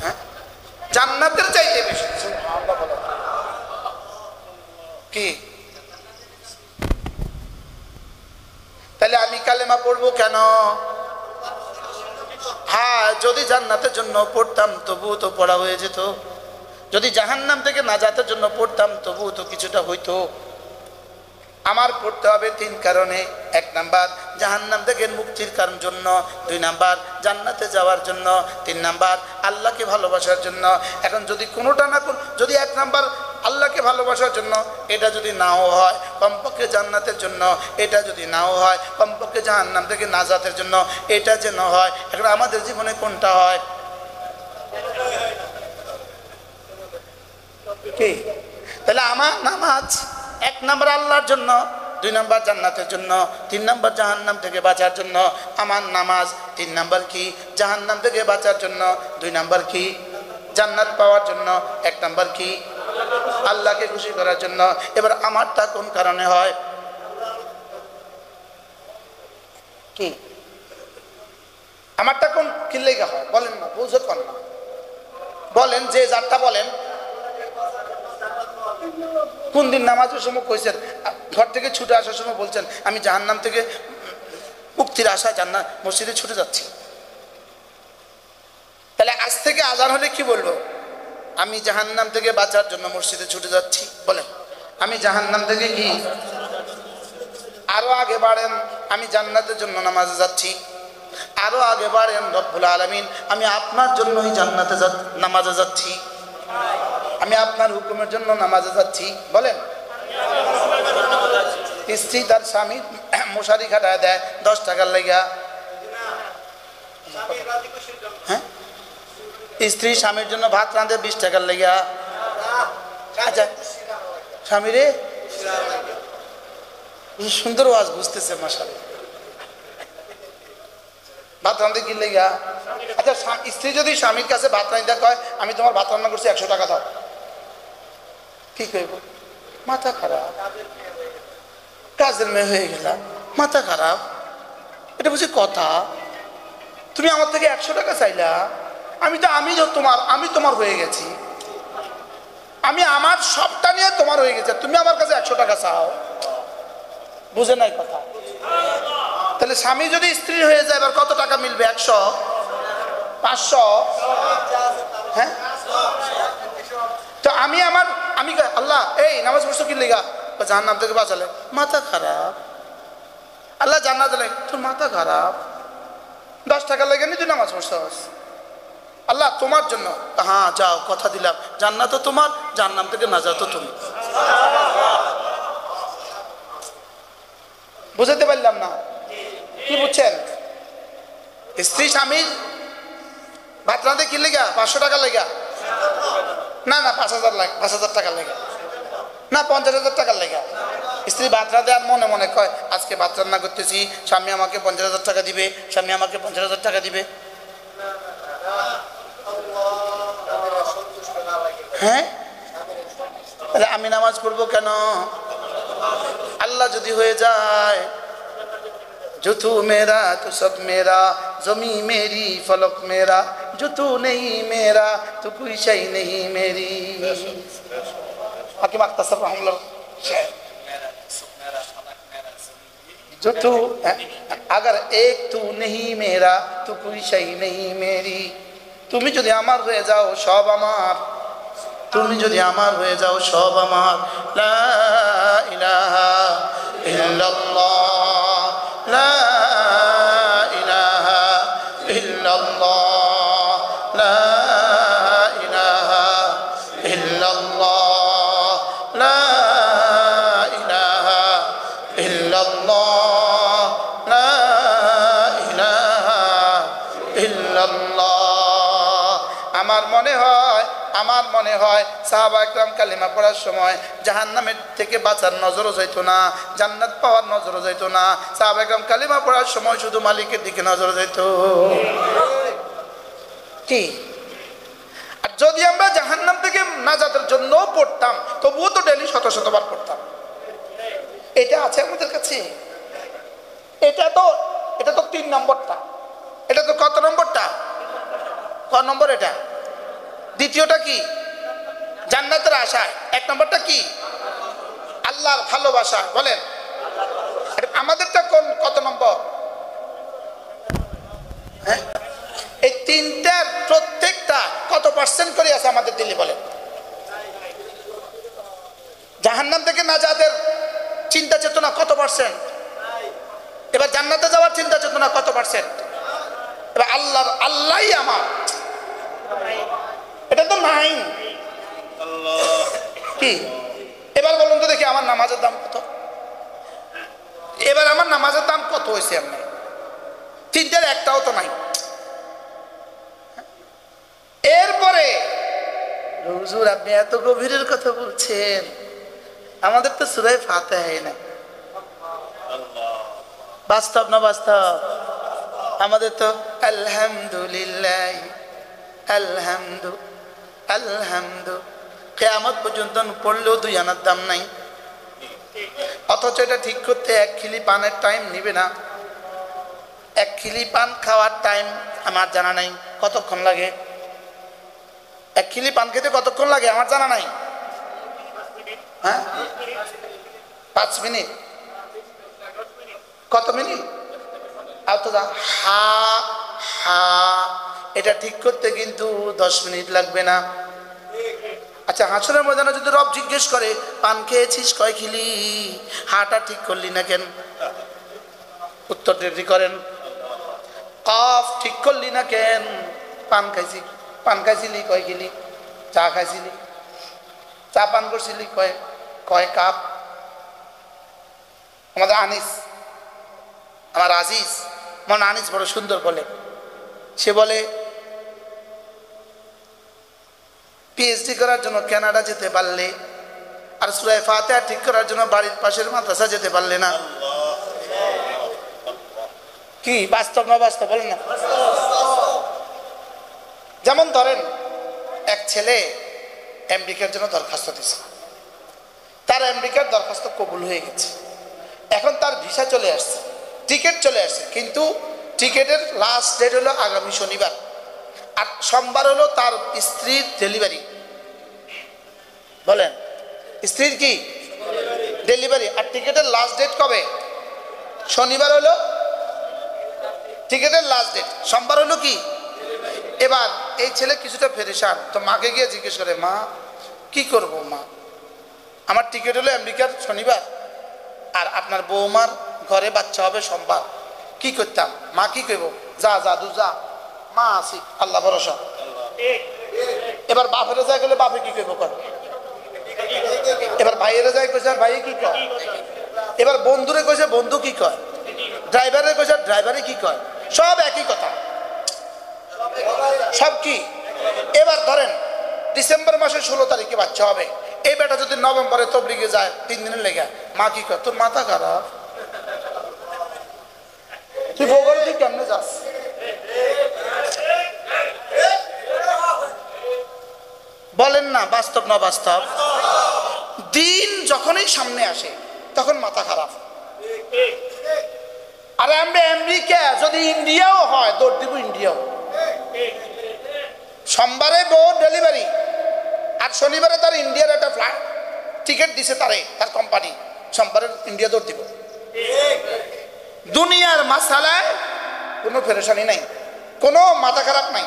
হ্যাঁ জান্নাতের চাইতে বেশি। কি তাহলে আমি কালেমা পড়বো কেন? হ্যাঁ যদি জান্নাতের জন্য পড়তাম তবুও তো পড়া হয়ে যেত, যদি জাহান্নাম থেকে নাজাতের জন্য পড়তাম তবুও তো কিছুটা হইতো। আমার পড়তে হবে 3 কারণে। 1 নাম্বার জাহান্নাম থেকে মুক্তির কারণ জন্য, 2 নাম্বার জান্নাতে যাওয়ার জন্য, 3 নাম্বার আল্লাহকে ভালোবাসার জন্য। এখন যদি কোনোটা না, যদি 1 নাম্বার আল্লাহকে ভালোবাসার জন্য, এটা যদি নাও হয় কমপক্ষে জান্নাতের জন্য, এটা যদি নাও হয় কমপক্ষে জাহান্নাম থেকে নাজাতের জন্য, এটা যেন হয়। এখন আমাদের জীবনে কোনটা হয়? কি তাহলে আমার নামাজ 1 নাম্বার আল্লাহর জন্য, 2 নাম্বার জান্নাতের জন্য, 3 নাম্বার জাহান্নাম থেকে বাঁচার জন্য। আমার নামাজ 3 নাম্বার কি জাহান্নাম থেকে বাঁচার জন্য, 2 নাম্বার কি জান্নাত পাওয়ার জন্য, 1 নাম্বার কি আল্লাহকে খুশি করার জন্য। এবার আমারটা কোন কারণে হয়? কি আমারটা কোন কিল্লেগা হয় বলেন না, বুঝতে পারেন না, বলেন যে যারটা বলেন। কোন দিন নামাজের সময় কইছেন, ঘর থেকে ছুটে আসার সময় বলছেন আমি জাহান্নাম থেকে মুক্তির আশায় জান্নাত মসজিদে ছুটে যাচ্ছি? তাহলে আজ থেকে আজান হলে কি বলবো? আমি জাহান্নাম থেকে বাঁচার জন্য মসজিদে ছুটে যাচ্ছি। বলেন আমি জাহান্নাম থেকে কি? আরো আগে বাড়েন, আমি জান্নাতের জন্য নামাজে যাচ্ছি। আরো আগে বাড়েন, রব্বুল আলামিন আমি আপনার জন্যই জান্নাতে নামাজে যাচ্ছি, আমি আপনার হুকুমের জন্য নামাজে যাচ্ছি। বলেন স্ত্রী তার স্বামী মশারি খাটায় দেয় 10 টাকার লেগা। হ্যাঁ, স্ত্রী স্বামীর জন্য ভাত রাঁধে 20 টাকার লেগা। আচ্ছা স্বামী রে সুন্দর ওয়াজ বুঝতেছে মাশাআল্লাহ, ভাত রাঁধে কি লেগা? আচ্ছা স্ত্রী যদি স্বামীর কাছে ভাত রাঁধতে কয় আমি তোমার ভাত রান্না করছি 100 টাকা দাও, কি কইব? মাথা খারাপ, কাজের মেয়ে হয়ে গেলাম, মাথা খারাপ, এটা বুঝি কথা? তুমি আমার থেকে 100 টাকা চাইলা, আমি তোমার হয়ে গেছি, আমি আমার সবটা নিয়ে তোমার হয়ে গেছে, তুমি আমার কাছে 100 টাকা চাও, বুঝে নাই কথা? তাহলে স্বামী যদি স্ত্রী হয়ে যায় এবার কত টাকা মিলবে? 100, 500? হ্যাঁ, তো আমি আল্লাহ এই নামাজ পড়ছো কি লেগা? জাহান্নাম থেকে বাঁচালে। মাথা খারাপ, আল্লাহ জান্নাত দিলে, তোর মাথা খারাপ, 10 টাকা লেগে নি তুই নামাজ পড়ছস, আল্লাহ তোমার জন্য। হ্যাঁ যাও, কথা দিলাম, জান্নাতও তোমার, জাহান্নাম থেকে নাজাতও তুমি। বুঝাতে পারলাম না? কি বুঝছেন? স্ত্রী স্বামীর ভাত রাঁধে কি লেগা? 500 টাকা লেগা? না না 5,000 টাকা লেগা, না 50,000 টাকার লেগা। স্ত্রী ভাত রাঁধে আর মনে মনে কয় আজকে ভাত রান্না করতেছি, স্বামী আমাকে 50,000 টাকা দিবে, স্বামী আমাকে 50,000 টাকা দিবে। হ্যাঁ, তাহলে আমি নামাজ পড়বো কেন? আল্লাহ যদি হয়ে যায় जो तू मेरा तो सब मेरा, जमी मेरी फलक मेरा, जो तू नहीं मेरा तो कोई शय नहीं मेरी। हाकिम मुख्तसर रहमतुल्लाह शेर, जो तू अगर एक तू नहीं मेरा तो कोई शय नहीं मेरी। তুমি যদি আমার হয়ে যাও সব আমার, তুমি যদি আমার হয়ে যাও সব আমার। লা ইলাহা ইল্লাল্লাহ, লা ইলাহা ইল্লাল্লাহ, লা ইলাহা ইল্লাল্লাহ, লা ইলাহা ইল্লাল্লাহ, লা ইলাহা ইল্লাল্লাহ। আমার মনে হয় সাহাবা একরাম কালিমা পড়ার সময় জাহান্নামের থেকে বাঁচার নজরও যাইতো না, জান্নাত পাওয়ার নজরও যাইতো না। সাহাবা একরাম কালিমা পড়ার সময় শুধু মালিকের দিকে নজর যাইত। কি? আর যদি আমরা জাহান্নাম থেকে নাজাতের জন্য পড়তাম তবুও তো ডেলি 100-100 পড়তাম। এটা আছে আমাদের কাছে। এটা তো 3 নম্বরটা। এটা তো কত নম্বরটা? ক নম্বর এটা? দ্বিতীয়টা কি? জান্নাতের আশায়। 1 নম্বরটা কি? আল্লাহর ভালোবাসা। বলেন আমাদেরটা কত নম্বর? হ্যাঁ, এই 3টার প্রত্যেকটা কত পার্সেন্ট করে আছে আমাদের দিলে? বলেন জাহান্নাম থেকে নাজাতের চিন্তা চেতনা কত পার্সেন্ট? এবার জান্নাতে যাওয়ার চিন্তা চেতনা কত পার্সেন্ট? এবার আল্লাহই আমার, এটা তো নাই। কি? এবার বলুন তো দেখি আমার নামাজের দাম কত? এবার আমার নামাজের দাম কত হয়েছে? আপনি 3টার একটাও তো নাই। এরপরে হুজুর আপনি এত গভীরের কথা বলছেন, আমাদের তো সূরা ফাতিহা নাই। বাস্তব না বাস্তব? আমাদের তো আলহামদুলিল্লাহ আলহামদু কিয়ামত পর্যন্ত পড়লেও 2 আনার দাম নাই। অথচ এটা ঠিক করতে 1 খিলি পানের টাইম নিবে না। এক খিলি পান খাওয়ার টাইম আমার জানা নাই, কতক্ষণ লাগে? এক খিলি পান খেতে কতক্ষণ লাগে আমার জানা নাই। হ্যাঁ, 5 মিনিট। কত মিনিট? আর তো হা হা এটা ঠিক করতে কিন্তু 10 মিনিট লাগবে না। আচ্ছা, হাসরের ময়দানে যদি রব জিজ্ঞেস করে পান খেয়েছিস কয় খিলি, হাটা ঠিক করলি না কেন? উত্তর রেডি করেন। কফ ঠিক করলি না কেন? পান খাইছিলি কয় খিলি? চা খাইছিলি? চা পান করছিলি কয় কাপ? আমাদের আনিস, আমার আজিজ মন আনিস বড় সুন্দর বলে, সে বলে পিএইচডি করার জন্য কানাডা যেতে পারলে আর সূরা ফাতিহা ঠিক করার জন্য বাড়ির পাশের মাদ্রাসা যেতে পারলে না। কি বাস্তব না বাস্তব বলেন না? যেমন ধরেন এক ছেলে আমেরিকার জন্য দরখাস্ত দিয়েছে, তার আমেরিকার দরখাস্ত কবুল হয়ে গেছে, এখন তার ভিসা চলে আসছে, টিকিট চলে আসছে, কিন্তু টিকিটের লাস্ট ডেট হলো আগামী শনিবার, আর সোমবার হলো তার স্ত্রীর ডেলিভারি। বলেন স্ত্রীর কি ডেলিভারি, আর টিকিটের লাস্ট ডেট কবে? শনিবার হলো টিকিটের লাস্ট ডেট, সোমবার হলো কি? এবার এই ছেলে কিছুটা পেরেশান, তো মাকে গিয়ে জিজ্ঞেস করে, মা কি করব মা, আমার টিকিট হলো আমেরিকার শনিবার আর আপনার বৌমার ঘরে বাচ্চা হবে সোমবার, কি করতাম? মা কি করবো? যা দু যা, মা আসি, আল্লাহ ভরসা। এবার বাপেরা যায় গেলে বাপে কি করবো? কর। এবার ভাইয়েরা যায় কইছে, আর ভাই কি কয়? এবার বন্ধুরে কইছে, বন্ধু কি কয়? ড্রাইভারে কইছে, ড্রাইভারে কি কয়? সব একই কথা, সব কি। এবার ধরেন ডিসেম্বর মাসের 16 তারিখে বাচ্চা হবে, এই বেটা যদি নভেম্বরে তবলিগে যায় 3 দিনের লেগে, মা কি কয়? তোর মাথা খারাপ, তুই বউঘরে তুই কেমনে যাস? বলেন না বাস্তব না বাস্তব? দিন যখনই সামনে আসে তখন মাথা খারাপ। আর আমরা আমেরিকা যদি ইন্ডিয়াও হয় দৌড় দিব, ইন্ডিয়াও সোমবারে বউ ডেলিভারি আর শনিবারে তার ইন্ডিয়ার একটা ফ্লাইট টিকিট দিছে তার কোম্পানি, সোমবারে ইন্ডিয়া দৌড় দিব। দুনিয়ার মাসালায় কোনো পেরেশানি নাই, কোনো মাথা খারাপ নাই।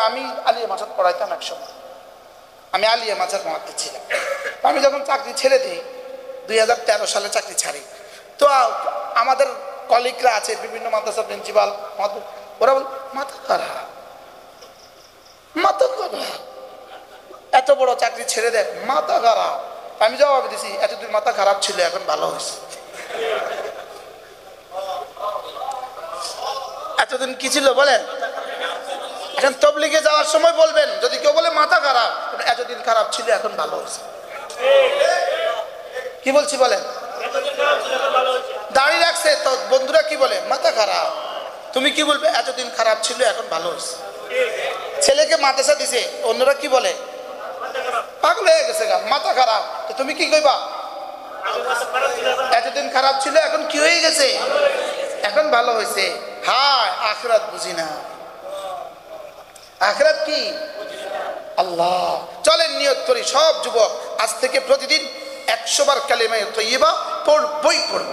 আমি আলিয়া মাসাদ পড়াইতাম এক সময়, আমি আলিয়া মাসাদ পড়াতে ছিলাম। আমি যখন চাকরি ছেড়ে দিই 2013 সালে চাকরি ছাড়ি, তো আমাদের কলিগরা আছে বিভিন্ন মাদ্রাসার প্রিন্সিপাল, ওরা বল মাথা খারাপ, এত বড় চাকরি ছেড়ে দেখ, মাথা খারাপ। আমি জবাব দিছি, এতদিন মাথা খারাপ ছিল এখন ভালো হয়েছে। এতদিন কি ছিল বলেন? এখন তবলিগে যাওয়ার সময় বলবেন, যদি কেউ বলে মাথা খারাপ, এতদিন খারাপ ছিল এখন ভালো হয়েছে। কি বলছি বলেন? দাঁড়িয়ে রাখছে তো বন্ধুরা কি বলে? মাথা খারাপ। তুমি কি বলবে? এতদিন খারাপ ছিল এখন ভালো হয়েছে। ছেলেকে মাদ্রাসা দিছে, অন্যরা কি বলে? পাগল হয়ে গেছে গা, মাথা খারাপ। তো তুমি কি কইবা? এতদিন খারাপ ছিল এখন কি হয়ে গেছে? এখন ভালো হয়েছে। হায় আখিরাত বুঝি না। আখিরাত কি? আল্লাহ। চলেন নিয়ত করি সব যুবক, আজ থেকে প্রতিদিন 100 বার কালিমা তৈয়বা পড়বই পড়ব।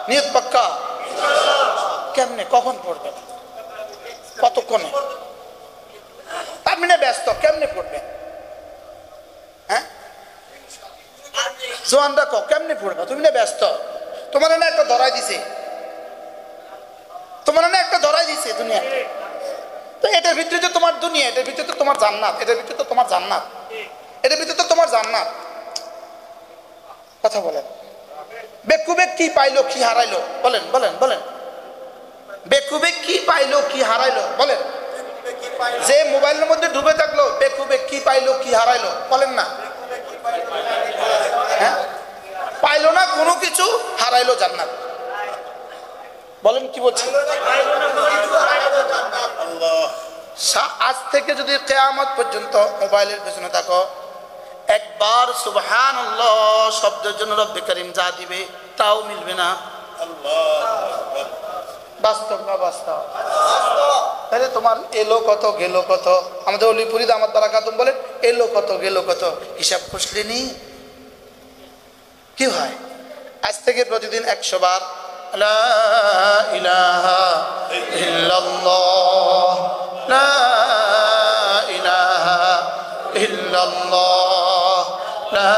নিয়ত পাক্কা? কেমনে, কখন পড়বেন, কতক্ষণে? আপনি না ব্যস্ত, কেমনে পড়বেন? হ্যাঁ জোয়ানরা কেমনে পড়বে? তুমি না ব্যস্ত, তোমার না একটা ধরাই দিছে, তোমার না একটা ধরাই দিছে দুনিয়া। তো এটার ভিতরে তো তোমার দুনিয়া, এটার ভিতরে তো তোমার জান্নাত, এটার ভিতরে তো তোমার জান্নাত, এটার ভিতরে তো তোমার জান্নাত। কথা বলেন। বেকুবে কি পাইলো কি হারাইলো? বলেন বলেন বলেন। বেকুবে কি পাইলো কি হারাইলো? বলেন। যে মোবাইলের মধ্যে ডুবে থাকলো, বেকুবে কি পাইলো কি হারাইলো? বলেন না। হ্যাঁ, পাইলো না কোনো কিছু, হারাইলো জান্নাত। বলেন কি বলছি? আজ থেকে যদি কিয়ামত পর্যন্ত মোবাইলের পেছনে থাকো, একবার সুবহানাল্লাহ শব্দের জন্য রব্বে কারীম যা দিবে তাও মিলবে না। বাস্তব না বাস্তব? তাহলে তোমার এলো কত গেল কত? আমাদের অলিপুরি দামাত বারাকাতুম বলে এলো কত গেল কত হিসাব কষলেনি কি হয়? আজ থেকে প্রতিদিন 100 বার লা ইলাহা ইল্লাল্লাহ, লা ইলাহা ইল্লাল্লাহ, লা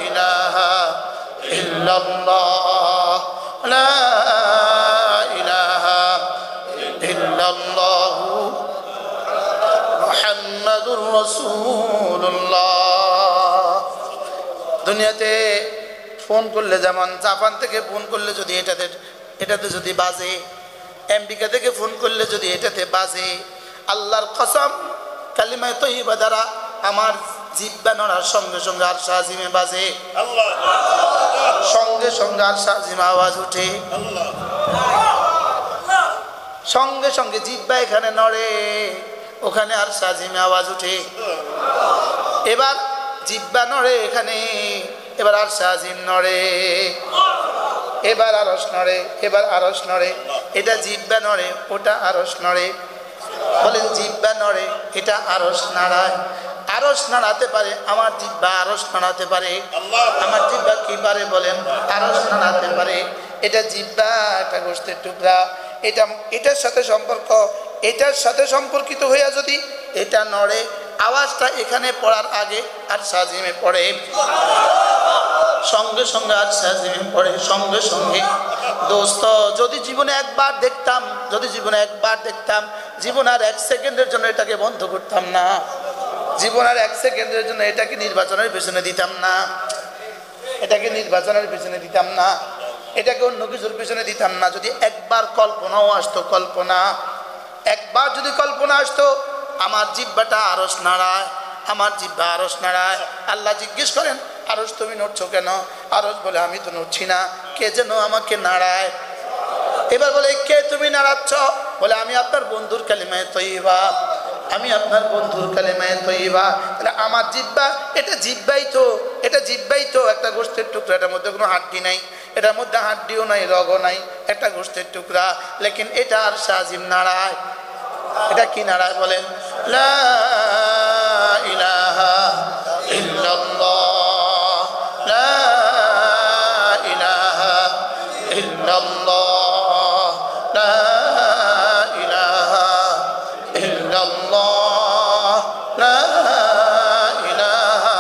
ইলাহা ইল্লাল্লাহ, লা ইলাহা ইল্লাল্লাহ মুহাম্মাদুর রাসূলুল্লাহ। দুনিয়াতে ফোন করলে যেমন জাপান থেকে ফোন করলে যদি এটাতে যদি বাজে, আমেরিকা থেকে ফোন করলে যদি এটাতে বাজে, আল্লাহর কসম কালিমায়ে তয়্যিবা দ্বারা আমার জিহ্বা নড়ার সঙ্গে সঙ্গে আরশ আজিমে বাজে, সঙ্গে সঙ্গে আরশ আজিমে আওয়াজ ওঠে, সঙ্গে সঙ্গে জিহ্বা এখানে নড়ে, ওখানে আরশ আজিমে আওয়াজ ওঠে। এবার জিহ্বা নড়ে এখানে, এবার আরশ আজিম নড়ে, এবার আরশ নড়ে, এবার আরশ নড়ে, এটা জিহ্বা নড়ে, ওটা আরশ নড়ে। বলেন জিহ্বা নড়ে, এটা আরশ নাড়ায়। আরশ নাড়াতে পারে আমার জিহ্বা, আরশ নাড়াতে পারে আমার জিহ্বা কি পারে বলেন? আরশ নাড়াতে পারে। এটা জিহ্বা একটা গোশতের টুকরা, এটার সাথে সম্পর্ক, এটার সাথে সম্পর্কিত হইয়া যদি এটা নড়ে, আওয়াজটা এখানে পড়ার আগে আরশ আজিমে পড়ে, সঙ্গে সঙ্গে আরশ আজিমে পড়ে, সঙ্গে সঙ্গে। দোস্ত যদি জীবনে একবার দেখতাম, যদি জীবনে একবার দেখতাম, জীবন আর 1 সেকেন্ডের জন্য এটাকে বন্ধ করতাম না, জীবন আর 1 সেকেন্ডের জন্য এটাকে নির্বাচনের পেছনে দিতাম না, এটাকে নির্বাচনের পেছনে দিতাম না, এটাকে অন্য কিছুর পেছনে দিতাম না। যদি একবার কল্পনাও আসতো, কল্পনা একবার যদি কল্পনা আসতো আমার জিহ্বাটা আরশ নাড়ায়, আমার জিহ্বা আরশ নাড়ায়। আল্লাহ জিজ্ঞেস করেন আরশ তুমি নড়ছো কেন? আরশ বলে আমি তো নড়ছি না, কে যেন আমাকে নাড়ায়। এবার বলে কে তুমি নাড়াচ্ছ? বলে আমি আপনার বন্ধুর কালিমায়ে তয়্যিবা, আমি আপনার বন্ধুর কালিমায়ে তয়্যিবা। তাহলে আমার জিহ্বা, এটা জিহ্বাই তো, এটা জিহ্বাই তো একটা গোশতের টুকরা, এটার মধ্যে কোনো হাড্ডি নাই, এটার মধ্যে হাড্ডিও নাই, রগও নাই, একটা গোশতের টুকরা। লেকিন এটা আরশ আজিম নাড়ায়। এটা কি নাড়ায় বলেন? লা ইলাহা ইল্লাল্লাহ, লা ইলাহা ইল্লাল্লাহ, লা ইলাহা ইল্লাল্লাহ, লা ইলাহা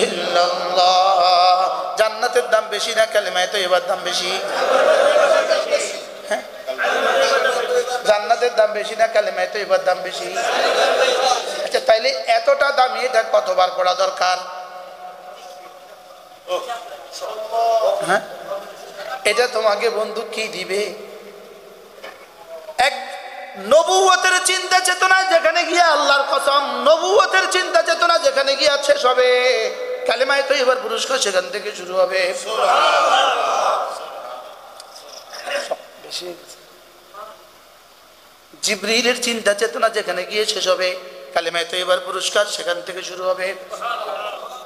ইল্লাল্লাহ। জান্নাতের দাম বেশি না কালিমায়ে তয়্যিবার দাম বেশি? হ্যাঁ, জান্নাতের দাম বেশি না কালিমায়ে তয়্যিবার দাম বেশি? আচ্ছা তাইলে এতটা দামি এটা কতবার পড়া দরকার? হ্যাঁ, এটা তোমাকে বন্ধু কি দিবে? এক নবুয়তের চিন্তা চেতনা যেখানে গিয়ে, আল্লাহর কসম নবুয়তের চিন্তা চেতনা যেখানে গিয়ে শেষ হবে, কালিমায়ে তয়্যিবার পুরস্কার সেখান থেকে শুরু হবে। জিবরিলের চিন্তা চেতনা যেখানে গিয়ে শেষ হবে, কালিমায়ে তয়্যিবার পুরস্কার সেখান থেকে শুরু হবে।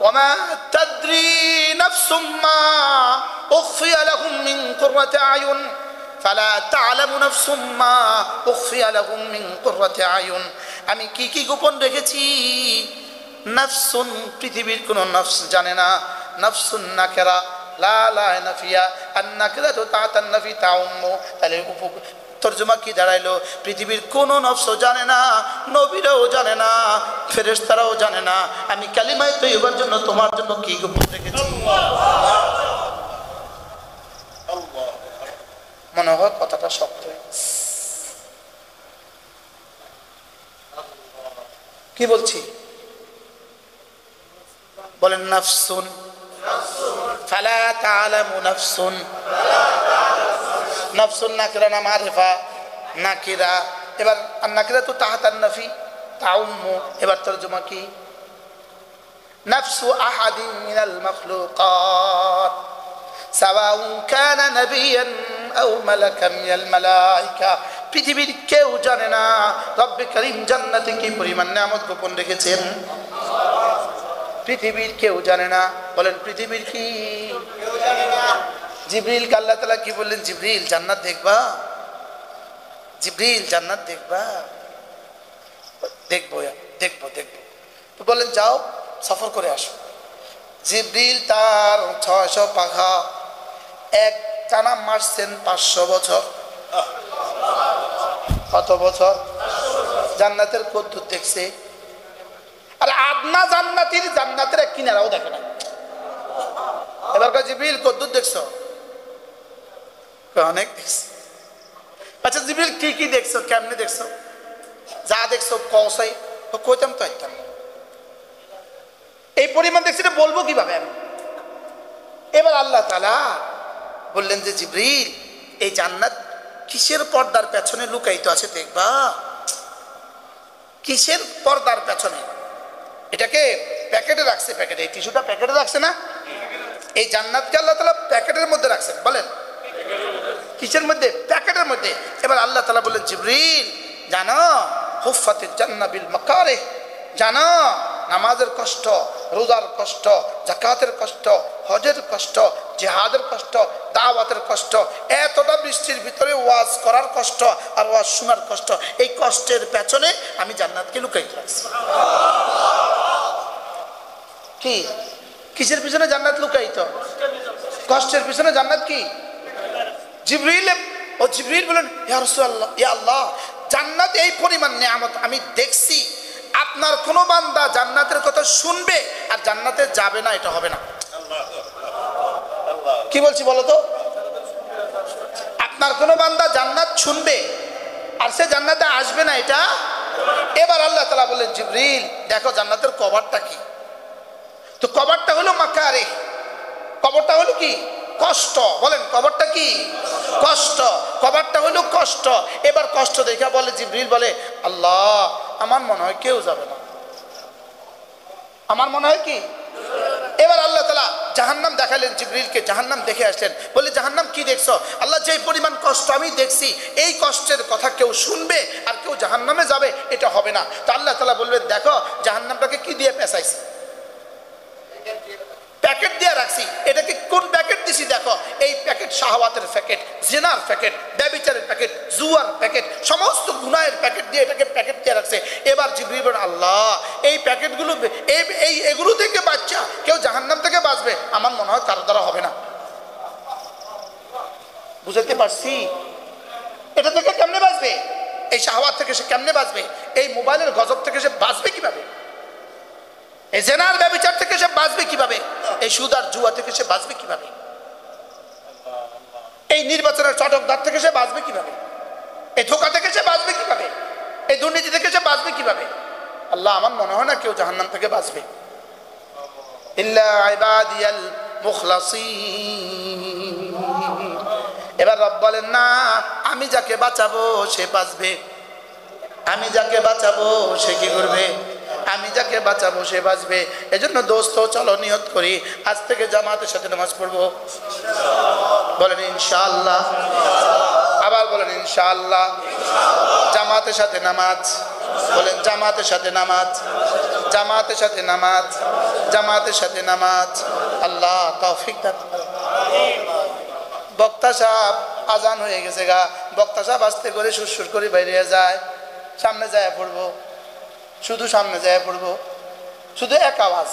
ওয়ামা তাদরি নাফসুম মা উখফিয়া লাহুম মিন কুররাতি আয়ুন ফালা তা'লামু নাফসুম মা উখফিয়া লাহুম মিন কুররাতি আয়ুন। আমি কি কি গোপন রেখেছি নাফসুন, পৃথিবীর কোন নফস জানে না। নাফসুন নাকিরা লা লা নাফিয়া, আন নাকিরাতু তা'তান নাফি তাউম্মু। তাহলে তরজমা কি দাঁড়াইলো? পৃথিবীর কোনো নফসও জানে না, নবীরাও জানে না, ফেরেশতারাও জানে না আমি কালিমায়ে তয়্যিবার জন্য তোমার জন্য কি গোপন রেখেছি। মনে হয় কথাটা শক্ত, কি বলছি বলেন? নাফসুন ফালা তা'লামু নাফসুন, নাফসুন নাকিরা না মারিফা? নাকিরা। এবার নাকিরা তো তাহতান নাফি তাউম্মু। এবার তরজমা কি? নাফসু আহাদিন মিনাল মাখলুকাত সাওয়াউন কানা নবিয়ান আও মালাকাম মিনাল মালাইকা। পৃথিবীর কেউ জানে না রব্বে করিম জান্নাতে কি পরিমাণ নিয়ামত গোপন রেখেছেন। পৃথিবীর কেউ জানে না। বলেন পৃথিবীর কি? জিবরিলকে আল্লাহ তাআলা কি বললেন? জিবরিল জান্নাত দেখবা? জিবরিল জান্নাত দেখবা? দেখবো দেখবো দেখবো। তো বললেন যাও সফর করে আসো। জিবরিল তার 600 পাখা এক টানা মারছেন 500 বছর। কত বছর? জান্নাতের কদ্দুর দেখছে। আর আদনা জান্নাতের এক কিনারাও দেখে না। এবার জিবরিল কদ্দুর দেখছো? অনেক দেখছি। আচ্ছা জিবরিল কি কি দেখছো, কেমনে দেখছো? যা দেখছো কসাই কইতাম তো একদম এই পরিমাণ দেখছি, এটা বলবো কিভাবে আমি? এবার আল্লাহ তাআলা বললেন যে জিবরিল এই জান্নাত কিসের পর্দার পেছনে লুকায়িত আছে দেখবা? কিসের পর্দার পেছনে? এটাকে প্যাকেটে রাখছে, প্যাকেটে, এই টিস্যুটা প্যাকেটে রাখছে না? এই জান্নাতকে আল্লাহ তাআলা প্যাকেটের মধ্যে রাখছেন। বলেন কিসের মধ্যে? প্যাকেটের মধ্যে। এবার আল্লাহ তাআলা বললেন জিবরিল জানো হুফফাতিল জান্নাহ বিল মাকারিহ, জানো নামাজের কষ্ট, রোজার কষ্ট, যাকাতের কষ্ট, হজের কষ্ট, জিহাদের কষ্ট, দাওয়াতের কষ্ট, এতটা বৃষ্টির ভিতরে ওয়াজ করার কষ্ট আর ওয়াজ শোনার কষ্ট, এই কষ্টের পেছনে আমি জান্নাতকে লুকাইতে রাখছি। কি কিসের পিছনে জান্নাত লুকাইত? কষ্টের পিছনে জান্নাত কি? জিবরিল বলেন ইয়া রাসূলুল্লাহ, ইয়া আল্লাহ, জান্নাত এই পরিমাণ নিয়ামত আমি দেখছি, আপনার কোন বান্দা জান্নাতের কথা শুনবে আর জান্নাতে যাবে না, এটা হবে না। কি বলছি বলো তো? আপনার কোন বান্দা জান্নাত শুনবে আর সে জান্নাতে আসবে না, এটা। এবার আল্লাহ তাআলা বললেন জিবরিল দেখো জান্নাতের কভারটা কি? তো কভারটা হলো মাকারিহ, কভারটা হলো কি? কষ্ট। বলেন কভারটা কি? কষ্ট। কভারটা হলো কষ্ট। এবার কষ্ট দেখা বলে জিবরিল বলে আল্লাহ আমার মনে হয় কেউ যাবে না, আমার মনে হয় কি। এবার আল্লাহ তাআলা জাহান্নাম দেখালেন জিবরিলকে, জাহান্নাম দেখে আসলেন। বলে জাহান্নাম কি দেখছো? আল্লাহ যে পরিমাণ কষ্ট আমি দেখছি, এই কষ্টের কথা কেউ শুনবে আর কেউ জাহান্নামে যাবে, এটা হবে না। তো আল্লাহ তাআলা বলবেন দেখো জাহান্নামটাকে কি দিয়ে পেঁচাইছি? প্যাকেট দিয়ে রাখছি। এটাকে কোন প্যাকেট দিছি দেখো, এই প্যাকেট শাহওয়াতের প্যাকেট, জিনার প্যাকেট, ব্যভিচারের প্যাকেট, জুয়ার প্যাকেট, সমস্ত গুনাহের প্যাকেট দিয়ে এটাকে প্যাকেট দিয়ে রাখছে। এবার জিবরিল বলেন আল্লাহ এই প্যাকেটগুলো এগুলো থেকে বাচ্চা কেউ জাহান্নাম থেকে বাঁচবে আমার মনে হয় কারো দ্বারা হবে না। বুঝাতে পারছি? এটা থেকে কেমনে বাঁচবে? এই শাহওয়াত থেকে সে কেমনে বাঁচবে? এই মোবাইলের গজব থেকে সে বাঁচবে কিভাবে? এই জেনার ব্যভিচার থেকে সে বাঁচবে কিভাবে? এই সুদ আর জুয়া থেকে সে বাঁচবে কিভাবে? এই নির্বাচনের চটকদার থেকে সে বাঁচবে কিভাবে? এই ধোঁকা থেকে সে বাঁচবে কিভাবে? এই দুর্নীতি থেকে সে বাঁচবে কিভাবে? আল্লাহ আমার মনে হয় না কেউ জাহান্নাম থেকে বাঁচবে। ইল্লা ইবাদিয়াল মুখলাসিন। এবার রব বলেন না আমি যাকে বাঁচাবো সে বাঁচবে, আমি যাকে বাঁচাবো সে কি করবে? আমি যাকে বাঁচাবো সে বাঁচবে। এজন্য দোস্ত চলো নিয়ত করি আজ থেকে জামাতের সাথে নামাজ পড়বো। বলেন ইনশাআল্লাহ। আবার বলেন ইনশাআল্লাহ। জামাতের সাথে নামাজ। বলেন জামাতের সাথে নামাজ, জামাতের সাথে নামাজ, জামাতের সাথে নামাজ। আল্লাহ তৌফিক দান করুন। বক্তা সাহেব আজান হয়ে গেছে গা, বক্তা সাহেব আস্তে করে সুরসুর করে বাইরে যায়, সামনে যায় পড়বো, শুধু সামনে যায় পড়বো, শুধু এক আওয়াজ।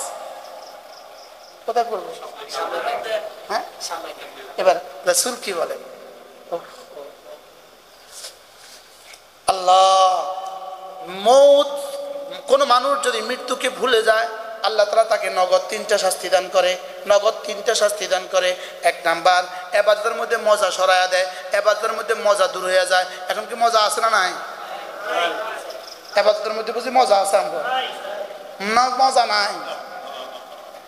কোথায় পড়বো? হ্যাঁ এবার রাসূল কি বলেন? আল্লাহ মৌত, কোন মানুষ যদি মৃত্যুকে ভুলে যায় আল্লাহ তাআলা তাকে নগদ 3টা শাস্তি দান করে, নগদ 3টা শাস্তি দান করে। 1 নাম্বার ইবাদতের মধ্যে মজা সরায়া দেয়, ইবাদতের মধ্যে মজা দূর হয়ে যায়। এখন কি মজা আছে না নাই? ইবাদতের মধ্যে বুঝি মজা আছে? আমরা না, মজা নাই।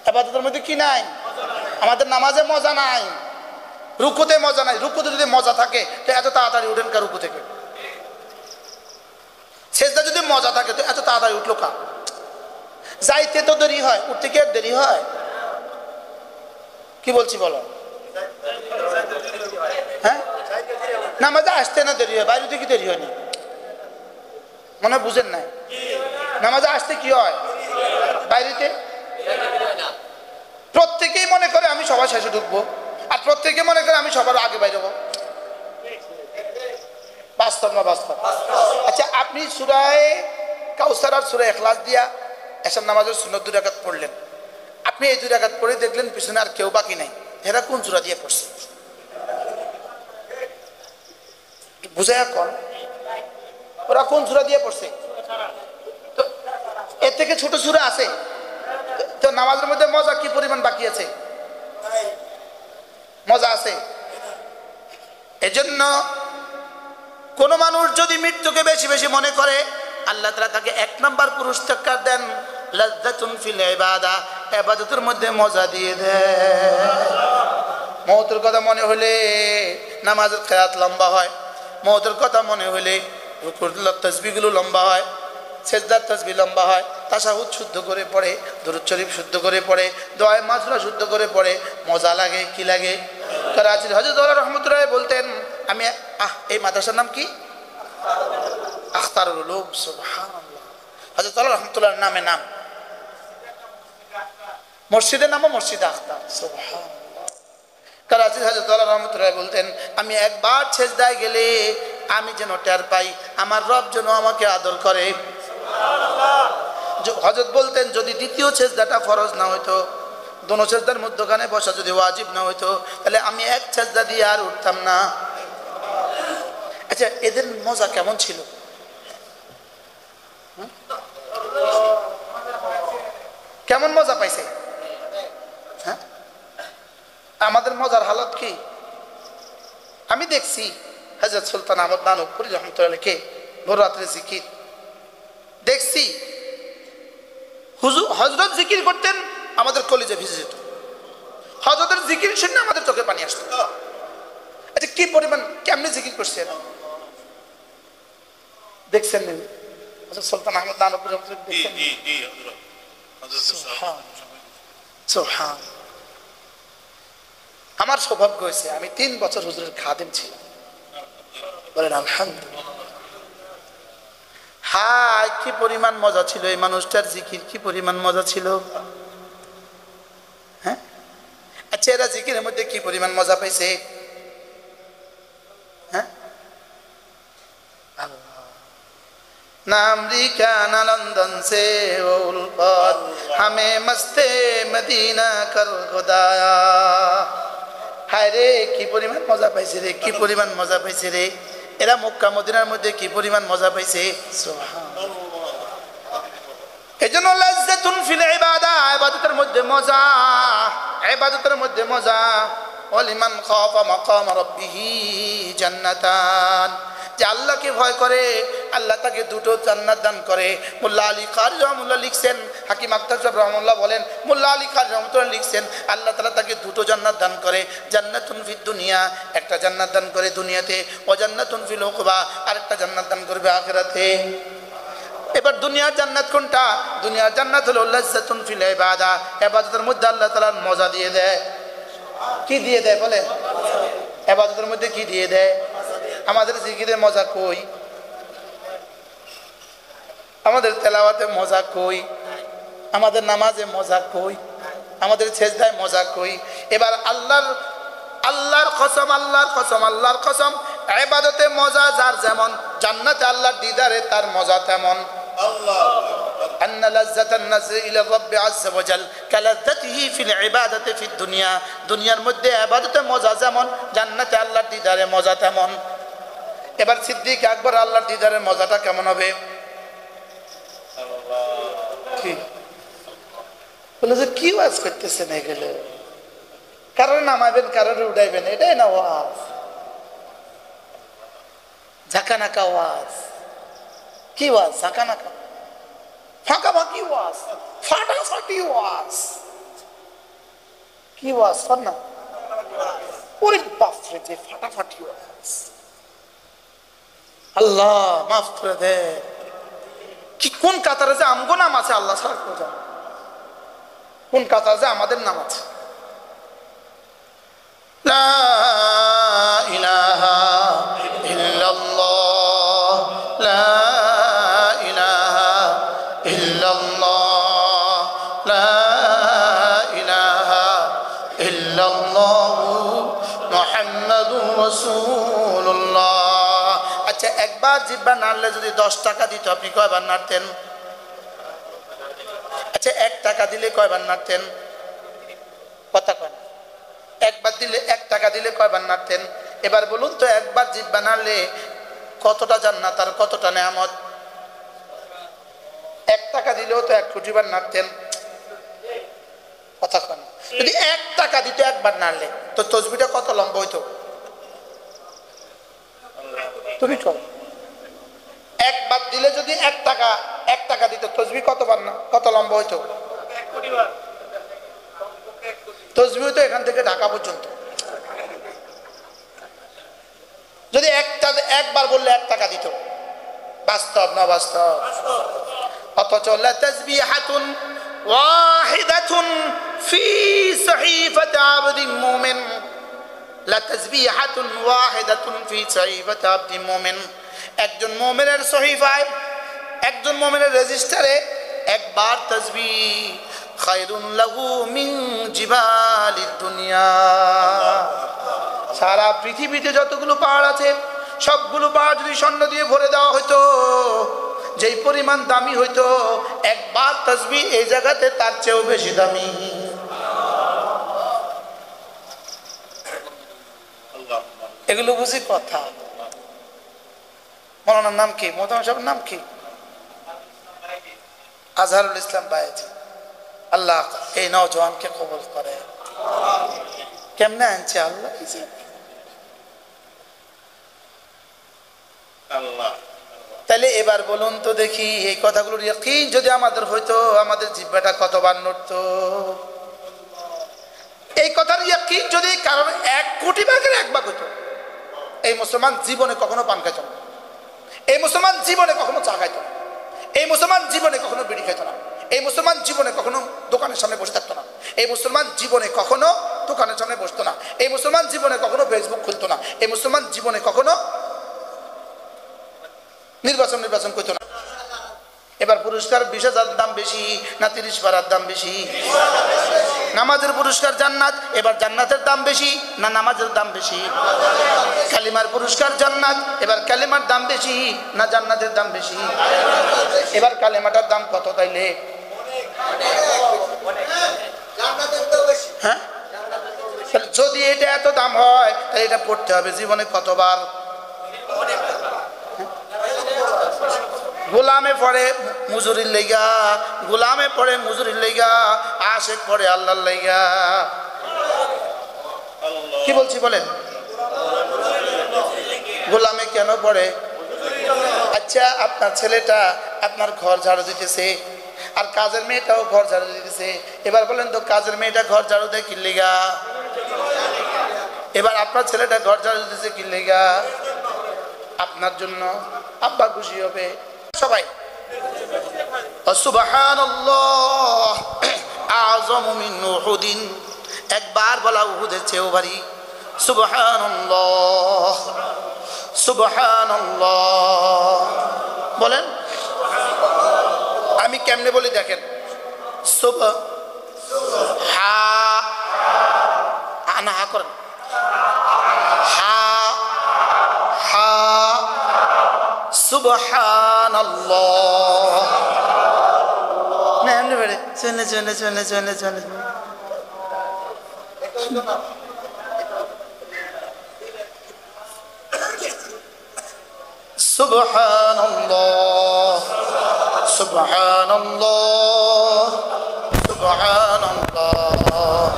ইবাদতের মধ্যে কি নাই? আমাদের নামাজে মজা নাই, রুকুতে মজা নাই। রুকুতে যদি মজা থাকে তো এত তাড়াতাড়ি উঠেন কা রুকু থেকে? সেজদা যদি মজা থাকে তো এত তাড়াতাড়ি উঠলো কা? যাইতে তো দেরি হয়, উঠতে কি আর দেরি হয়? কি বলছি বলো? হ্যাঁ নামাজে আসতে না দেরি হয়, বাইরে থেকে দেরি হয় না? মনে বুঝেন নাই? নামাজে আসতে কি হয়? বাইরেতে প্রত্যেকেই মনে করে আমি সবার শেষে ঢুকবো, আর প্রত্যেকে মনে করে আমি সবার আগে বাইরে হবো। বাস্তব না বাস্তব? আচ্ছা, আপনি সূরা কাউসার আর সূরা ইখলাস দিয়া এশার নামাজের সুন্নত 2 রাকাত পড়লেন, আপনি এই 2 রাকাত পড়ে দেখলেন পিছনে আর কেউ বাকি নাই, এরা কোন সূরা দিয়ে পড়ছে? বুঝাইয়া কর, ওরা কোন সূরা দিয়ে পড়ছে? তো এর থেকে ছোট সূরা আছে? তো নামাজের মধ্যে মজা কি পরিমাণ বাকি আছে? মজা আছে। এজন্য কোন মানুষ যদি মৃত্যুকে বেশি বেশি মনে করে, আল্লাহ তাআলা তাকে 1 নাম্বার পুরস্কার দেন, লাজ্জাতুন ফিল ইবাদা, ইবাদতের মধ্যে মজা দিয়ে দেন। মওতের কথা মনে হলে নামাজের কিরাত লম্বা হয়, মওতের কথা মনে হলে রুকুর তাসবিহগুলো লম্বা হয়, সেজদার তাসবিহ লম্বা হয়, তাশাহুদ শুদ্ধ করে পড়ে, দুরূদ শরীফ শুদ্ধ করে পড়ে, দোয়ায়ে মাসুরা শুদ্ধ করে পড়ে, মজা লাগে। কি লাগে? করাচির হযরত আল্লাহ রাহমাতুল্লাহ বলতেন, আমি এই মাদ্রাসার নাম কি? আখতারুল উলুম। সুবহানাল্লাহ, হযরত আল্লাহ রাহমাতুল্লাহর নামে নাম, মসজিদের নামও মসজিদ আখতার। সুবহানাল্লাহ। করাচির হযরত আল্লাহ রাহমাতুল্লাহ বলতেন, আমি একবার সেজদায় গেলে আমি যেন টের পাই আমার রব যেন আমাকে আদর করে। হযরত বলতেন, যদি দ্বিতীয় সেজদাটা ফরজ না হইতো, দোনো সেজদার মধ্যখানে বসা যদি ওয়াজিব না হইতো, তাহলে আমি এক সেজদা দিয়ে আর উঠতাম না। আচ্ছা, এদের মজা কেমন ছিল? কেমন মজা পাইছে? হ্যাঁ, আমাদের মজার হালত কি? আমি দেখছি হযরত সুলতান আহমদ নানুপুরী রহমতুল্লাহ কে ভোর রাত্রে জিকির দেখছি, হুজুর হযরত জিকির করতেন, আমাদের কলিজা ভিজে যেত। হযরতের জিকির শুনে আমাদের চোখে পানি আসতো। আচ্ছা, কি পরিমাণ কেমনে জিকির করছেন দেখছেন? হযরত সুলতান আহমদ নানুপুরী রহমতুল্লাহ দেখছেন? সুবহান। আমার সৌভাগ্য হয়েছে আমি 3 বছর হুজুরের খাদেম ছিলাম। বলেন আলহামদুলিল্লাহ। হায়, কি পরিমাণ মজা ছিল এই মানুষটার জিকির, কি পরিমাণ মজা ছিল। হ্যাঁ, আচ্ছা, এরা জিকিরের মধ্যে কি পরিমাণ মজা পাইছে? হ্যাঁ, नामरिका ना लंदन से उल्फत हमें मस्ते मदीना कर खुदाया। हाय रे, কি পরিমাণ মজা পাইছে রে, কি পরিমাণ মজা পাইছে রে। এরা মক্কা মদিনার মধ্যে কি পরিমাণ মজা পাইছে। সুবহানাল্লাহ। এজন্য লাজ্জাতুন ফিল ইবাদা, ইবাদতের মধ্যে মজা, ইবাদতের মধ্যে মজা। ওয়ালিমান খাফা মাকাম রাব্বিহি জান্নাতান, যে আল্লাহকে ভয় করে আল্লাহ তাকে 2টো জান্নাত দান করে। মোল্লা আলী কারি রহমাতুল্লাহ লিখছেন, হাকিম আখতার সাহেব রহমাতুল্লাহ বলেন, মোল্লা আলী কারি রহমাতুল্লাহ লিখছেন, আল্লাহ তাআলা তাকে 2টো জান্নাত দান করে। জান্নাতুন ফিদ দুনিয়া, একটা জান্নাত দান করে দুনিয়াতে, ও জান্নাতুন ফিল উকবা, আরেকটা জান্নাত দান করবে আখিরাতে। এবার দুনিয়ার জান্নাত কোনটা? দুনিয়ার জান্নাত হলো লাজ্জাতুন ফিল ইবাদা, ইবাদতের মধ্যে আল্লাহ তাআলা মজা দিয়ে দেয়। কি দিয়ে দেয় বলেন? ইবাদতের মধ্যে কি দিয়ে দেয়? আমাদের জিকিরে মজা কই? আমাদের তেলাওয়াতে মজা কই? আমাদের নামাজে মজা কই? আমাদের সেজদায় মজা কই? এবার আল্লাহর কসম, আল্লাহর কসম, আল্লাহর কসম, ইবাদতে মজা যার যেমন, জান্নাতে আল্লাহর দিদারে তার মজা তেমন। আল্লাহ আন্না লাজ্জাতান নাজরি ইলা রাব্বি আযজা ওয়া জাল কালাযাতিহি ফিল ইবাদাতি ফিদ দুনিয়া, দুনিয়ার মধ্যে ইবাদতে মজা যেমন, জান্নাতে আল্লাহর দিদারে মজা তেমন। এবার সিদ্দিক আকবর আল্লাহর দিদারের মজাটা কেমন হবে? কি বলে যে কি ওয়াজ করতেছেন এগুলো? কারোর নামাবেন, কারোর উঠাইবেন, এটাই না ওয়াজ? ঝাঁকানাকা ওয়াজ। কি ওয়াজ? ঝাঁকানাকা, ফাঁকাফাঁকি ওয়াজ, ফাটাফাটি ওয়াজ। কি ওয়াজ কর না? ওরে বাপরে, যে ফাটাফাটি ওয়াজ। আল্লাহ মাফ করে দে। কি কোন কাতারে যে আমগো নাম আছে আল্লাহ ছাড়া কেউ জানে, কোন কাতারে যে আমাদের নাম আছে। লা ইলাহা ইল্লাল্লাহ, লা ইলাহা ইল্লাল্লাহ, লা রাসূলুল্লাহ। আচ্ছা, একবার জিহ্বা নাড়লে যদি 10 টাকা দিত, আপনি কয়বার নাড়তেন? আচ্ছা, 1 টাকা দিলে কয়বার নাড়তেন? কথা কয় না। একবার দিলে 1 টাকা দিলে কয়বার নাড়তেন? এবার বলুন তো, একবার জিহ্বা নাড়লে কতটা জান্নাত আর কতটা নেয়ামত? 1 টাকা দিলেও তো 1 কোটি বার নাড়তেন। কথা কয় না। যদি 1 টাকা দিত একবার নাড়লে, তো তসবিহটা কত লম্বা হইতো? তুমি কর। একবার দিলে যদি 1 টাকা দিত, তসবিহ কতবার না, কত লম্বা হইতো? তসবিহ তো এখান থেকে ঢাকা পর্যন্ত। যদি একবার বললে 1 টাকা দিত। বাস্তব না বাস্তব? অথচ লা তাসবিহাতুন ওয়াহিদাতুন ফি সাহিফাতি আবদিন মুমিন, লা তাসবিহাতুন ওয়াহিদাতুন ফি সাহিফাতি আবদিন মুমিন। একজন মুমিনের সহিফায়, একজন মুমিনের রেজিস্টারে একবার তাসবিহ খায়রুন লাহু মিন জিবালিদ দুনিয়া। সারা পৃথিবীতে যতগুলো পাহাড় আছে, সবগুলো পাহাড় যদি স্বর্ণ দিয়ে ভরে দেওয়া হইতো, যেই পরিমাণ দামি হইতো, একবার তাসবিহ এই জায়গাতে তার চেয়েও বেশি দামি। এগুলো বুঝি কথা? মৌলানার নাম কি? মৌলানা সাহেবের নাম কি? আজহারুল ইসলাম বায়েজি। আল্লাহ এই নওজওয়ানকে কবুল করে। কেমনে আনছে আল্লাহ? তাহলে এবার বলুন তো দেখি, এই কথাগুলোর ইয়াকিন যদি আমাদের হইতো, আমাদের জিহ্বাটা কতবার নড়তো? এই কথার ইয়াকিন যদি কারণ 1 কোটি ভাগের 1 ভাগ হইতো, এই মুসলমান জীবনে কখনো পান খাইত না, এই মুসলমান জীবনে কখনো চা খাইত না, এই মুসলমান জীবনে কখনো বিড়ি খাইত না, এই মুসলমান জীবনে কখনো দোকানের সামনে বসে থাকতো না, এই মুসলমান জীবনে কখনো দোকানের সামনে বসতো না, এই মুসলমান জীবনে কখনো ফেসবুক খুলতো না, এই মুসলমান জীবনে কখনো নির্বাচন করতো না। এবার পুরস্কার 20,000 দাম বেশি না 30 পারার দাম বেশি? নামাজের পুরস্কার জান্নাত, এবার জান্নাতের দাম বেশি না নামাজের দাম বেশি? কালিমার পুরস্কার জান্নাত, এবার কালিমার দাম বেশি না জান্নাতের দাম বেশি? এবার কালিমাটার দাম কত তাইলে? হ্যাঁ, যদি এটা এত দাম হয়, তাহলে এটা পড়তে হবে জীবনে কতবার? গোলামে পড়ে মুজুরির লেগা, গোলামে পড়ে মুজুরির লেগা, আশেক পড়ে আল্লাহর লেগা। কি বলছি বলেন? গোলামে কেন পড়ে? আচ্ছা, আপনার ছেলেটা আপনার ঘর ঝাড়ু দিতেছে, আর কাজের মেয়েটাও ঘর ঝাড়ু দিতেছে। এবার বলেন তো, কাজের মেয়েটা ঘর ঝাড়ু দেয় কি লেগা? এবার আপনার ছেলেটা ঘর ঝাড়ু দিতেছে কি লেগা? আপনার জন্য। আব্বা খুশি হবে সবাই। সুবহানাল্লাহ আযমু মিন উহুদিন, একবার বলা উহুদের চেয়েও ভারী। সুবহানাল্লাহ সুবহানাল্লাহ বলেন। আমি কেমনে বলি দেখেন, সুবহ হা আনা হা করেন, হা হা সুবহানাল্লাহ। না এমনি বেড়ে চলে চলে চলে চলে চলে সুবহানাল্লাহ সুবহানাল্লাহ সুবহানাল্লাহ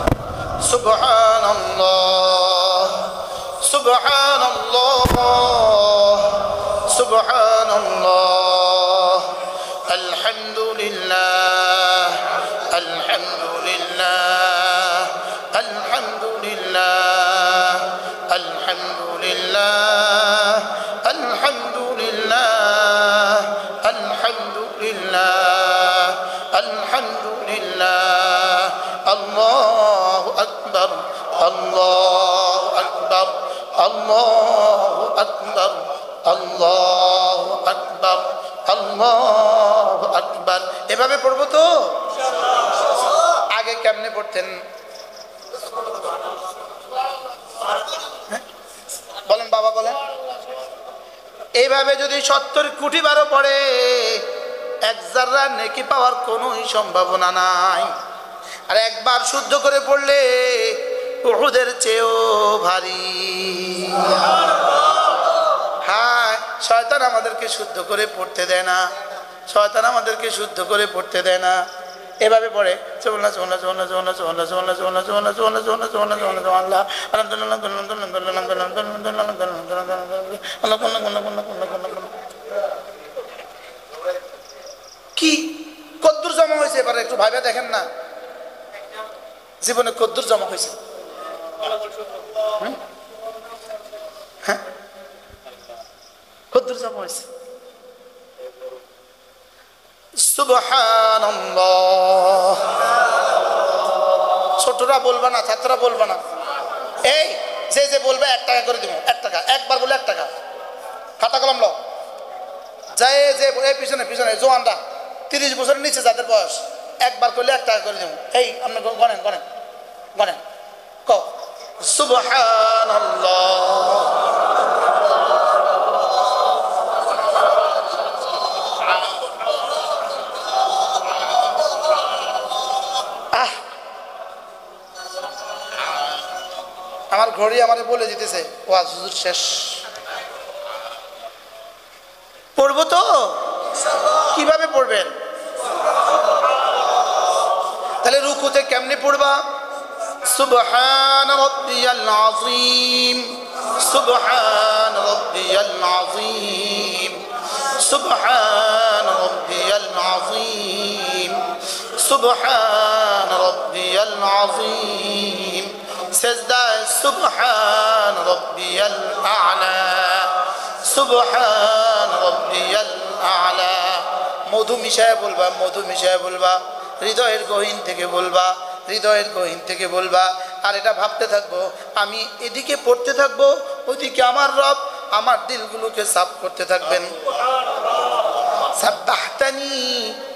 সুবহানাল্লাহ সুবহানাল্লাহ সুবহানাল্লাহ আলহামদুলিল্লাহ আলহামদুলিল্লাহ আলহামদুলিল্লাহ আলহামদুলিল্লাহ আলহামদুলিল্লাহ আলহামদুলিল্লাহ আলহামদুলিল্লাহ আল্লাহু আকবার আল্লাহু আকবার আল্লাহু আকবার আল্লাহু আকবার আল্লাহু আকবার। এভাবে পড়বো তো? আগে কেমনে পড়তেন? এইভাবে যদি 70 কোটি বারও পড়ে, এক জাররা নেকি পাওয়ার কোনোই সম্ভাবনা নাই। আর একবার শুদ্ধ করে পড়লে উহুদের চেয়েও ভারী। হ্যাঁ, শয়তান আমাদেরকে শুদ্ধ করে পড়তে দেয় না, শয়তান আমাদেরকে শুদ্ধ করে পড়তে দেয় না। এভাবে পড়ে কি কদ্দুর জমা হয়েছে এবারে একটু ভাবে দেখেন না, জীবনে কদ্দুর জমা হয়েছে। হ্যাঁ, কদ্দুর জমা হয়েছে। সুবহানাল্লাহ। ছোটরা বলবা না, ছাত্ররা বলবা না। এই যে বলবে 1 টাকা করে দিব, 1 টাকা, একবার বলে 1 টাকা। খাতা কলম লো, যাই যে পিছনে পিছনে জোয়ানরা 30 বছরের নিচে যাদের বয়স, একবার করলে 1 টাকা করে দিব। এই আপনি গণেন গণেন গণেন, ক সুবহানাল্লাহ। আমার ঘড়ি আমারে বলে দিতেছে ওয়াজ হুজুর শেষ। পড়বো তো? কিভাবে পড়বেন? তাহলে রুকুতে কেমনে পড়বা? সুবহান রাব্বিয়াল আযীম, সুবহান রাব্বিয়াল আযীম, সুবহান রাব্বিয়াল আযীম, সুবহান রাব্বিয়াল আযীম। সেজদায় সুবহান রাব্বিয়াল আ'লা, সুবহান রাব্বিয়াল আ'লা। মধু মিশায় বলবা, মধু মিশায় বলবা, হৃদয়ের গহীন থেকে বলবা, হৃদয়ের গহীন থেকে বলবা। আর এটা ভাবতে থাকবো, আমি এদিকে পড়তে থাকবো, ওদিকে আমার রব আমার দিলগুলোকে সাফ করতে থাকবেন। সাব্বাহতানি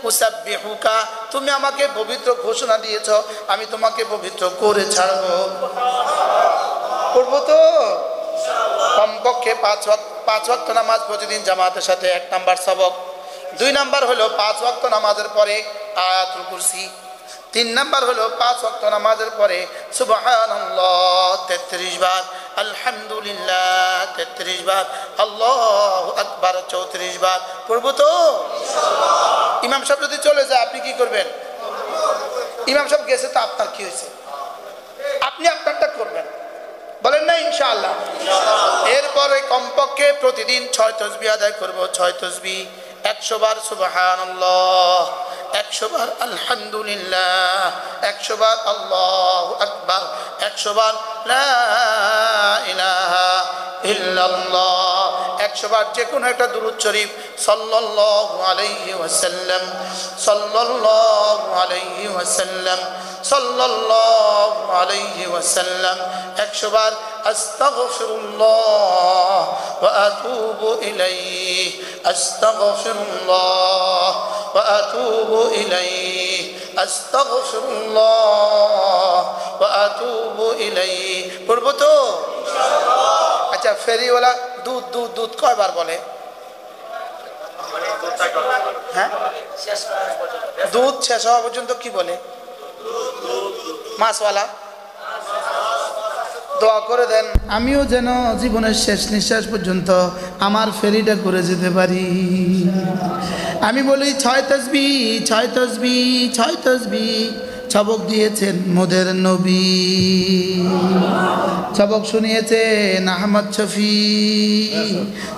উসাব্বিহুকা, তুমি আমাকে পবিত্র ঘোষণা দিয়েছ, আমি তোমাকে পবিত্র করে ছাড়বো। করবো তো? কমপক্ষে 5 ওয়াক্ত নামাজ প্রতিদিন জামাতের সাথে 1 নাম্বার সবক। 2 নাম্বার হলো 5 ওয়াক্ত নামাজের পরে আয়াতুল কুরসি। 3 নাম্বার হলো 5 ওয়াক্ত নামাজের পরে সুবহানাল্লাহ 33 বার, আলহামদুলিল্লাহ 33 বার, আল্লাহু আকবার 34 বার। পড়বো তো? ইমাম সাহেব যদি চলে যায় আপনি কি করবেন? ইমাম সাহেব গেছে তো আপনার কি হয়েছে? আপনি আপনারটা করবেন, বলেন না ইনশাআল্লাহ। এরপরে কমপক্ষে প্রতিদিন 6 তাসবিহ আদায় করব। 6 তাসবিহ, 100 বার সুবহানাল্লাহ, 100 বার আলহামদুলিল্লাহ, 100 বার আল্লাহু আকবার, 100 বার লা ইলাহা ইল্লাল্লাহ, 100 বার যে কোনো একটা দুরূদ শরীফ সাল্লাল্লাহু আলাইহি ওয়াসাল্লাম, সাল্লাল্লাহু আলাইহি ওয়াসাল্লাম, সাল্লাল্লাহু আলাইহি ওয়াসাল্লাম। 100 বার আস্তাগফিরুল্লাহ ওয়া আতুবু ইলাইহি, আস্তাগফিরুল্লাহ ওয়া আতুবু ইলাইহি, আস্তাগফিরুল্লাহ ওয়া আতুবু ইলাইহি। পড়বো তো? আচ্ছা, ফেরিওয়ালা দুধ দুধ দুধ কয়বার বলে? হ্যাঁ, দুধ শেষ হওয়া পর্যন্ত কি বলে? মাছওয়ালা দোয়া করে দেন আমিও যেন জীবনের শেষ নিঃশ্বাস পর্যন্ত আমার ফেরিটা করে যেতে পারি। আমি বলি 6 তাসবিহ, 6 তাসবিহ, 6 তাসবিহ। সবক দিয়েছেন মোদের নবী, সবক শুনিয়েছেন আহমদ শফি,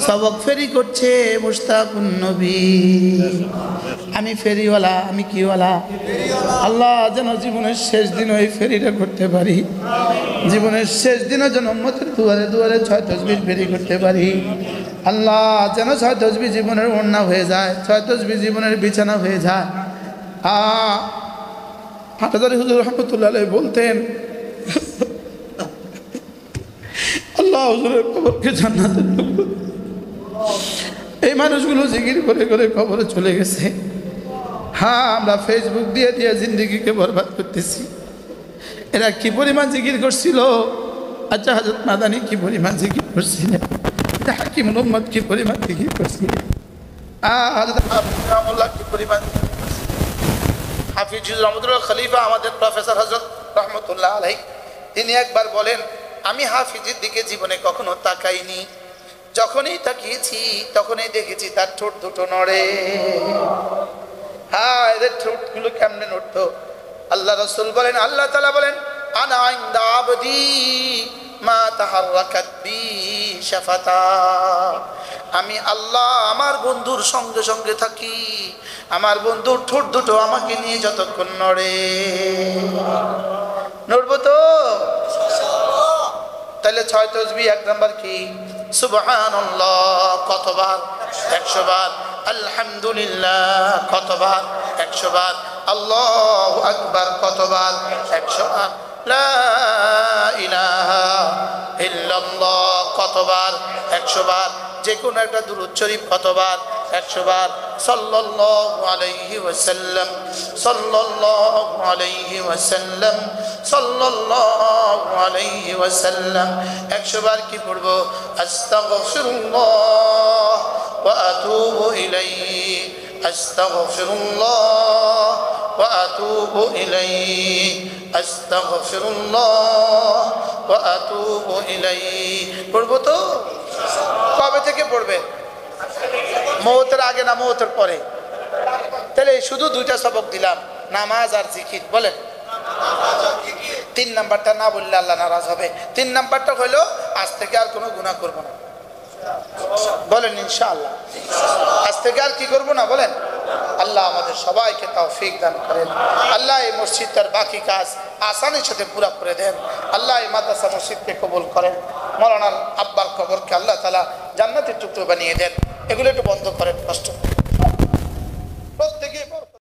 সবক ফেরি করছে মুশতাকুন নবী। আমি ফেরিওয়ালা, আমি কিওয়ালা? আল্লাহ যেন জীবনের শেষ দিন ওই ফেরিটা করতে পারি, জীবনের শেষ দিনও যেন উম্মতের দুয়ারে দুয়ারে 6 তাসবিহ ফেরি করতে পারি। আল্লাহ যেন 6 তাসবিহ জীবনের ওড়না হয়ে যায়, 6 তাসবিহ জীবনের বিছানা হয়ে যায়। হাটাজারি হুজুর রহমতুল্লাহ আলাইহি বলতেন, আল্লাহ হুজুরের কবরকে জান্নাতের টুকরো। এই মানুষগুলো জিকির করে করে কবরে চলে গেছে। হ্যাঁ, আমরা ফেসবুক দিয়ে দিয়ে জিন্দেগিকে বরবাদ করতেছি। এরা কি পরিমাণ জিকির করছিল? আচ্ছা, হযরত মাদানী কি পরিমাণ জিকির করছিলেন? হাকিমুল উম্মত কি পরিমাণ কি করছি, হযরত হাফিজ রহমাতুল্লাহ কি পরিমাণ, হাফিজুর রহমতুল্লাহ খলিফা আমাদের প্রফেসর হযরত রহমতুল্লাহ আলাইহি, তিনি একবার বলেন, আমি হাফিজের দিকে জীবনে কখনো তাকাইনি, যখনই তাকিয়েছি তখনই দেখেছি তার ঠোঁট দুটো নড়ে। হ্যাঁ, এদের ঠোঁটগুলো কেমনে নড়তো? আল্লাহ রাসূল বলেন, আল্লাহ তাআলা বলেন, আনা ইনদা আবদি মা তাহাররাকাত বি শাফাতা, আমি আল্লাহ আমার বন্ধুর সঙ্গে সঙ্গে থাকি, আমার বন্ধুর ঠোঁট দুটো আমাকে নিয়ে যতক্ষণ নড়ে। নড়বো তো? তাহলে 6 তাসবিহ। 1 নাম্বার কি? সুবহানাল্লাহ কতবার? 100 বার। আলহামদুলিল্লাহ কতবার? 100 বার। আল্লাহু আকবার কতবার? 100 বার। লা ইলাহা ইল্লাল্লাহ কতবার? 100 বার। যে কোনো একটা দুরূদ শরীফ কতবার? 100 বার। সাল্লাল্লাহু আলাইহি ওয়াসাল্লাম, সাল্লাল্লাহু আলাইহি ওয়াসাল্লাম, সাল্লাল্লাহু আলাইহি ওয়াসাল্লাম। 100 বার কি পড়বো? আস্তাগফিরুল্লাহ ওয়া আতুবু ইলাইহি, আস্তাগফিরুল্লাহ ওয়া আতুবু ইলাইহি, আস্তাগফিরুল্লাহ ওয়া আতুবু ইলাইহি। পড়বো তো? কবে থেকে পড়বে? মওতের আগে না মওতের পরে? তাহলে শুধু 2টা সবক দিলাম, নামাজ আর জিকির। বলেন 3 নাম্বারটা না বললে আল্লাহ নারাজ হবে। 3 নাম্বারটা হলো আজ থেকে আর কোনো গুনাহ করব না। বলেন ইনশাআল্লাহ। আজ থেকে আর কি করব না? বলেন। আল্লাহ আমাদের সবাইকে তৌফিক দান করেন। আল্লাহ এই মসজিদটার বাকি কাজ আসানির সাথে পুরা করে দেন। আল্লাহ এই মাদ্রাসা মসজিদকে কবুল করেন। মৌলানা আব্বার কবরকে আল্লাহ তাআলা জান্নাতের টুকরো বানিয়ে দেন। এগুলো একটু বন্ধ করেন কষ্ট।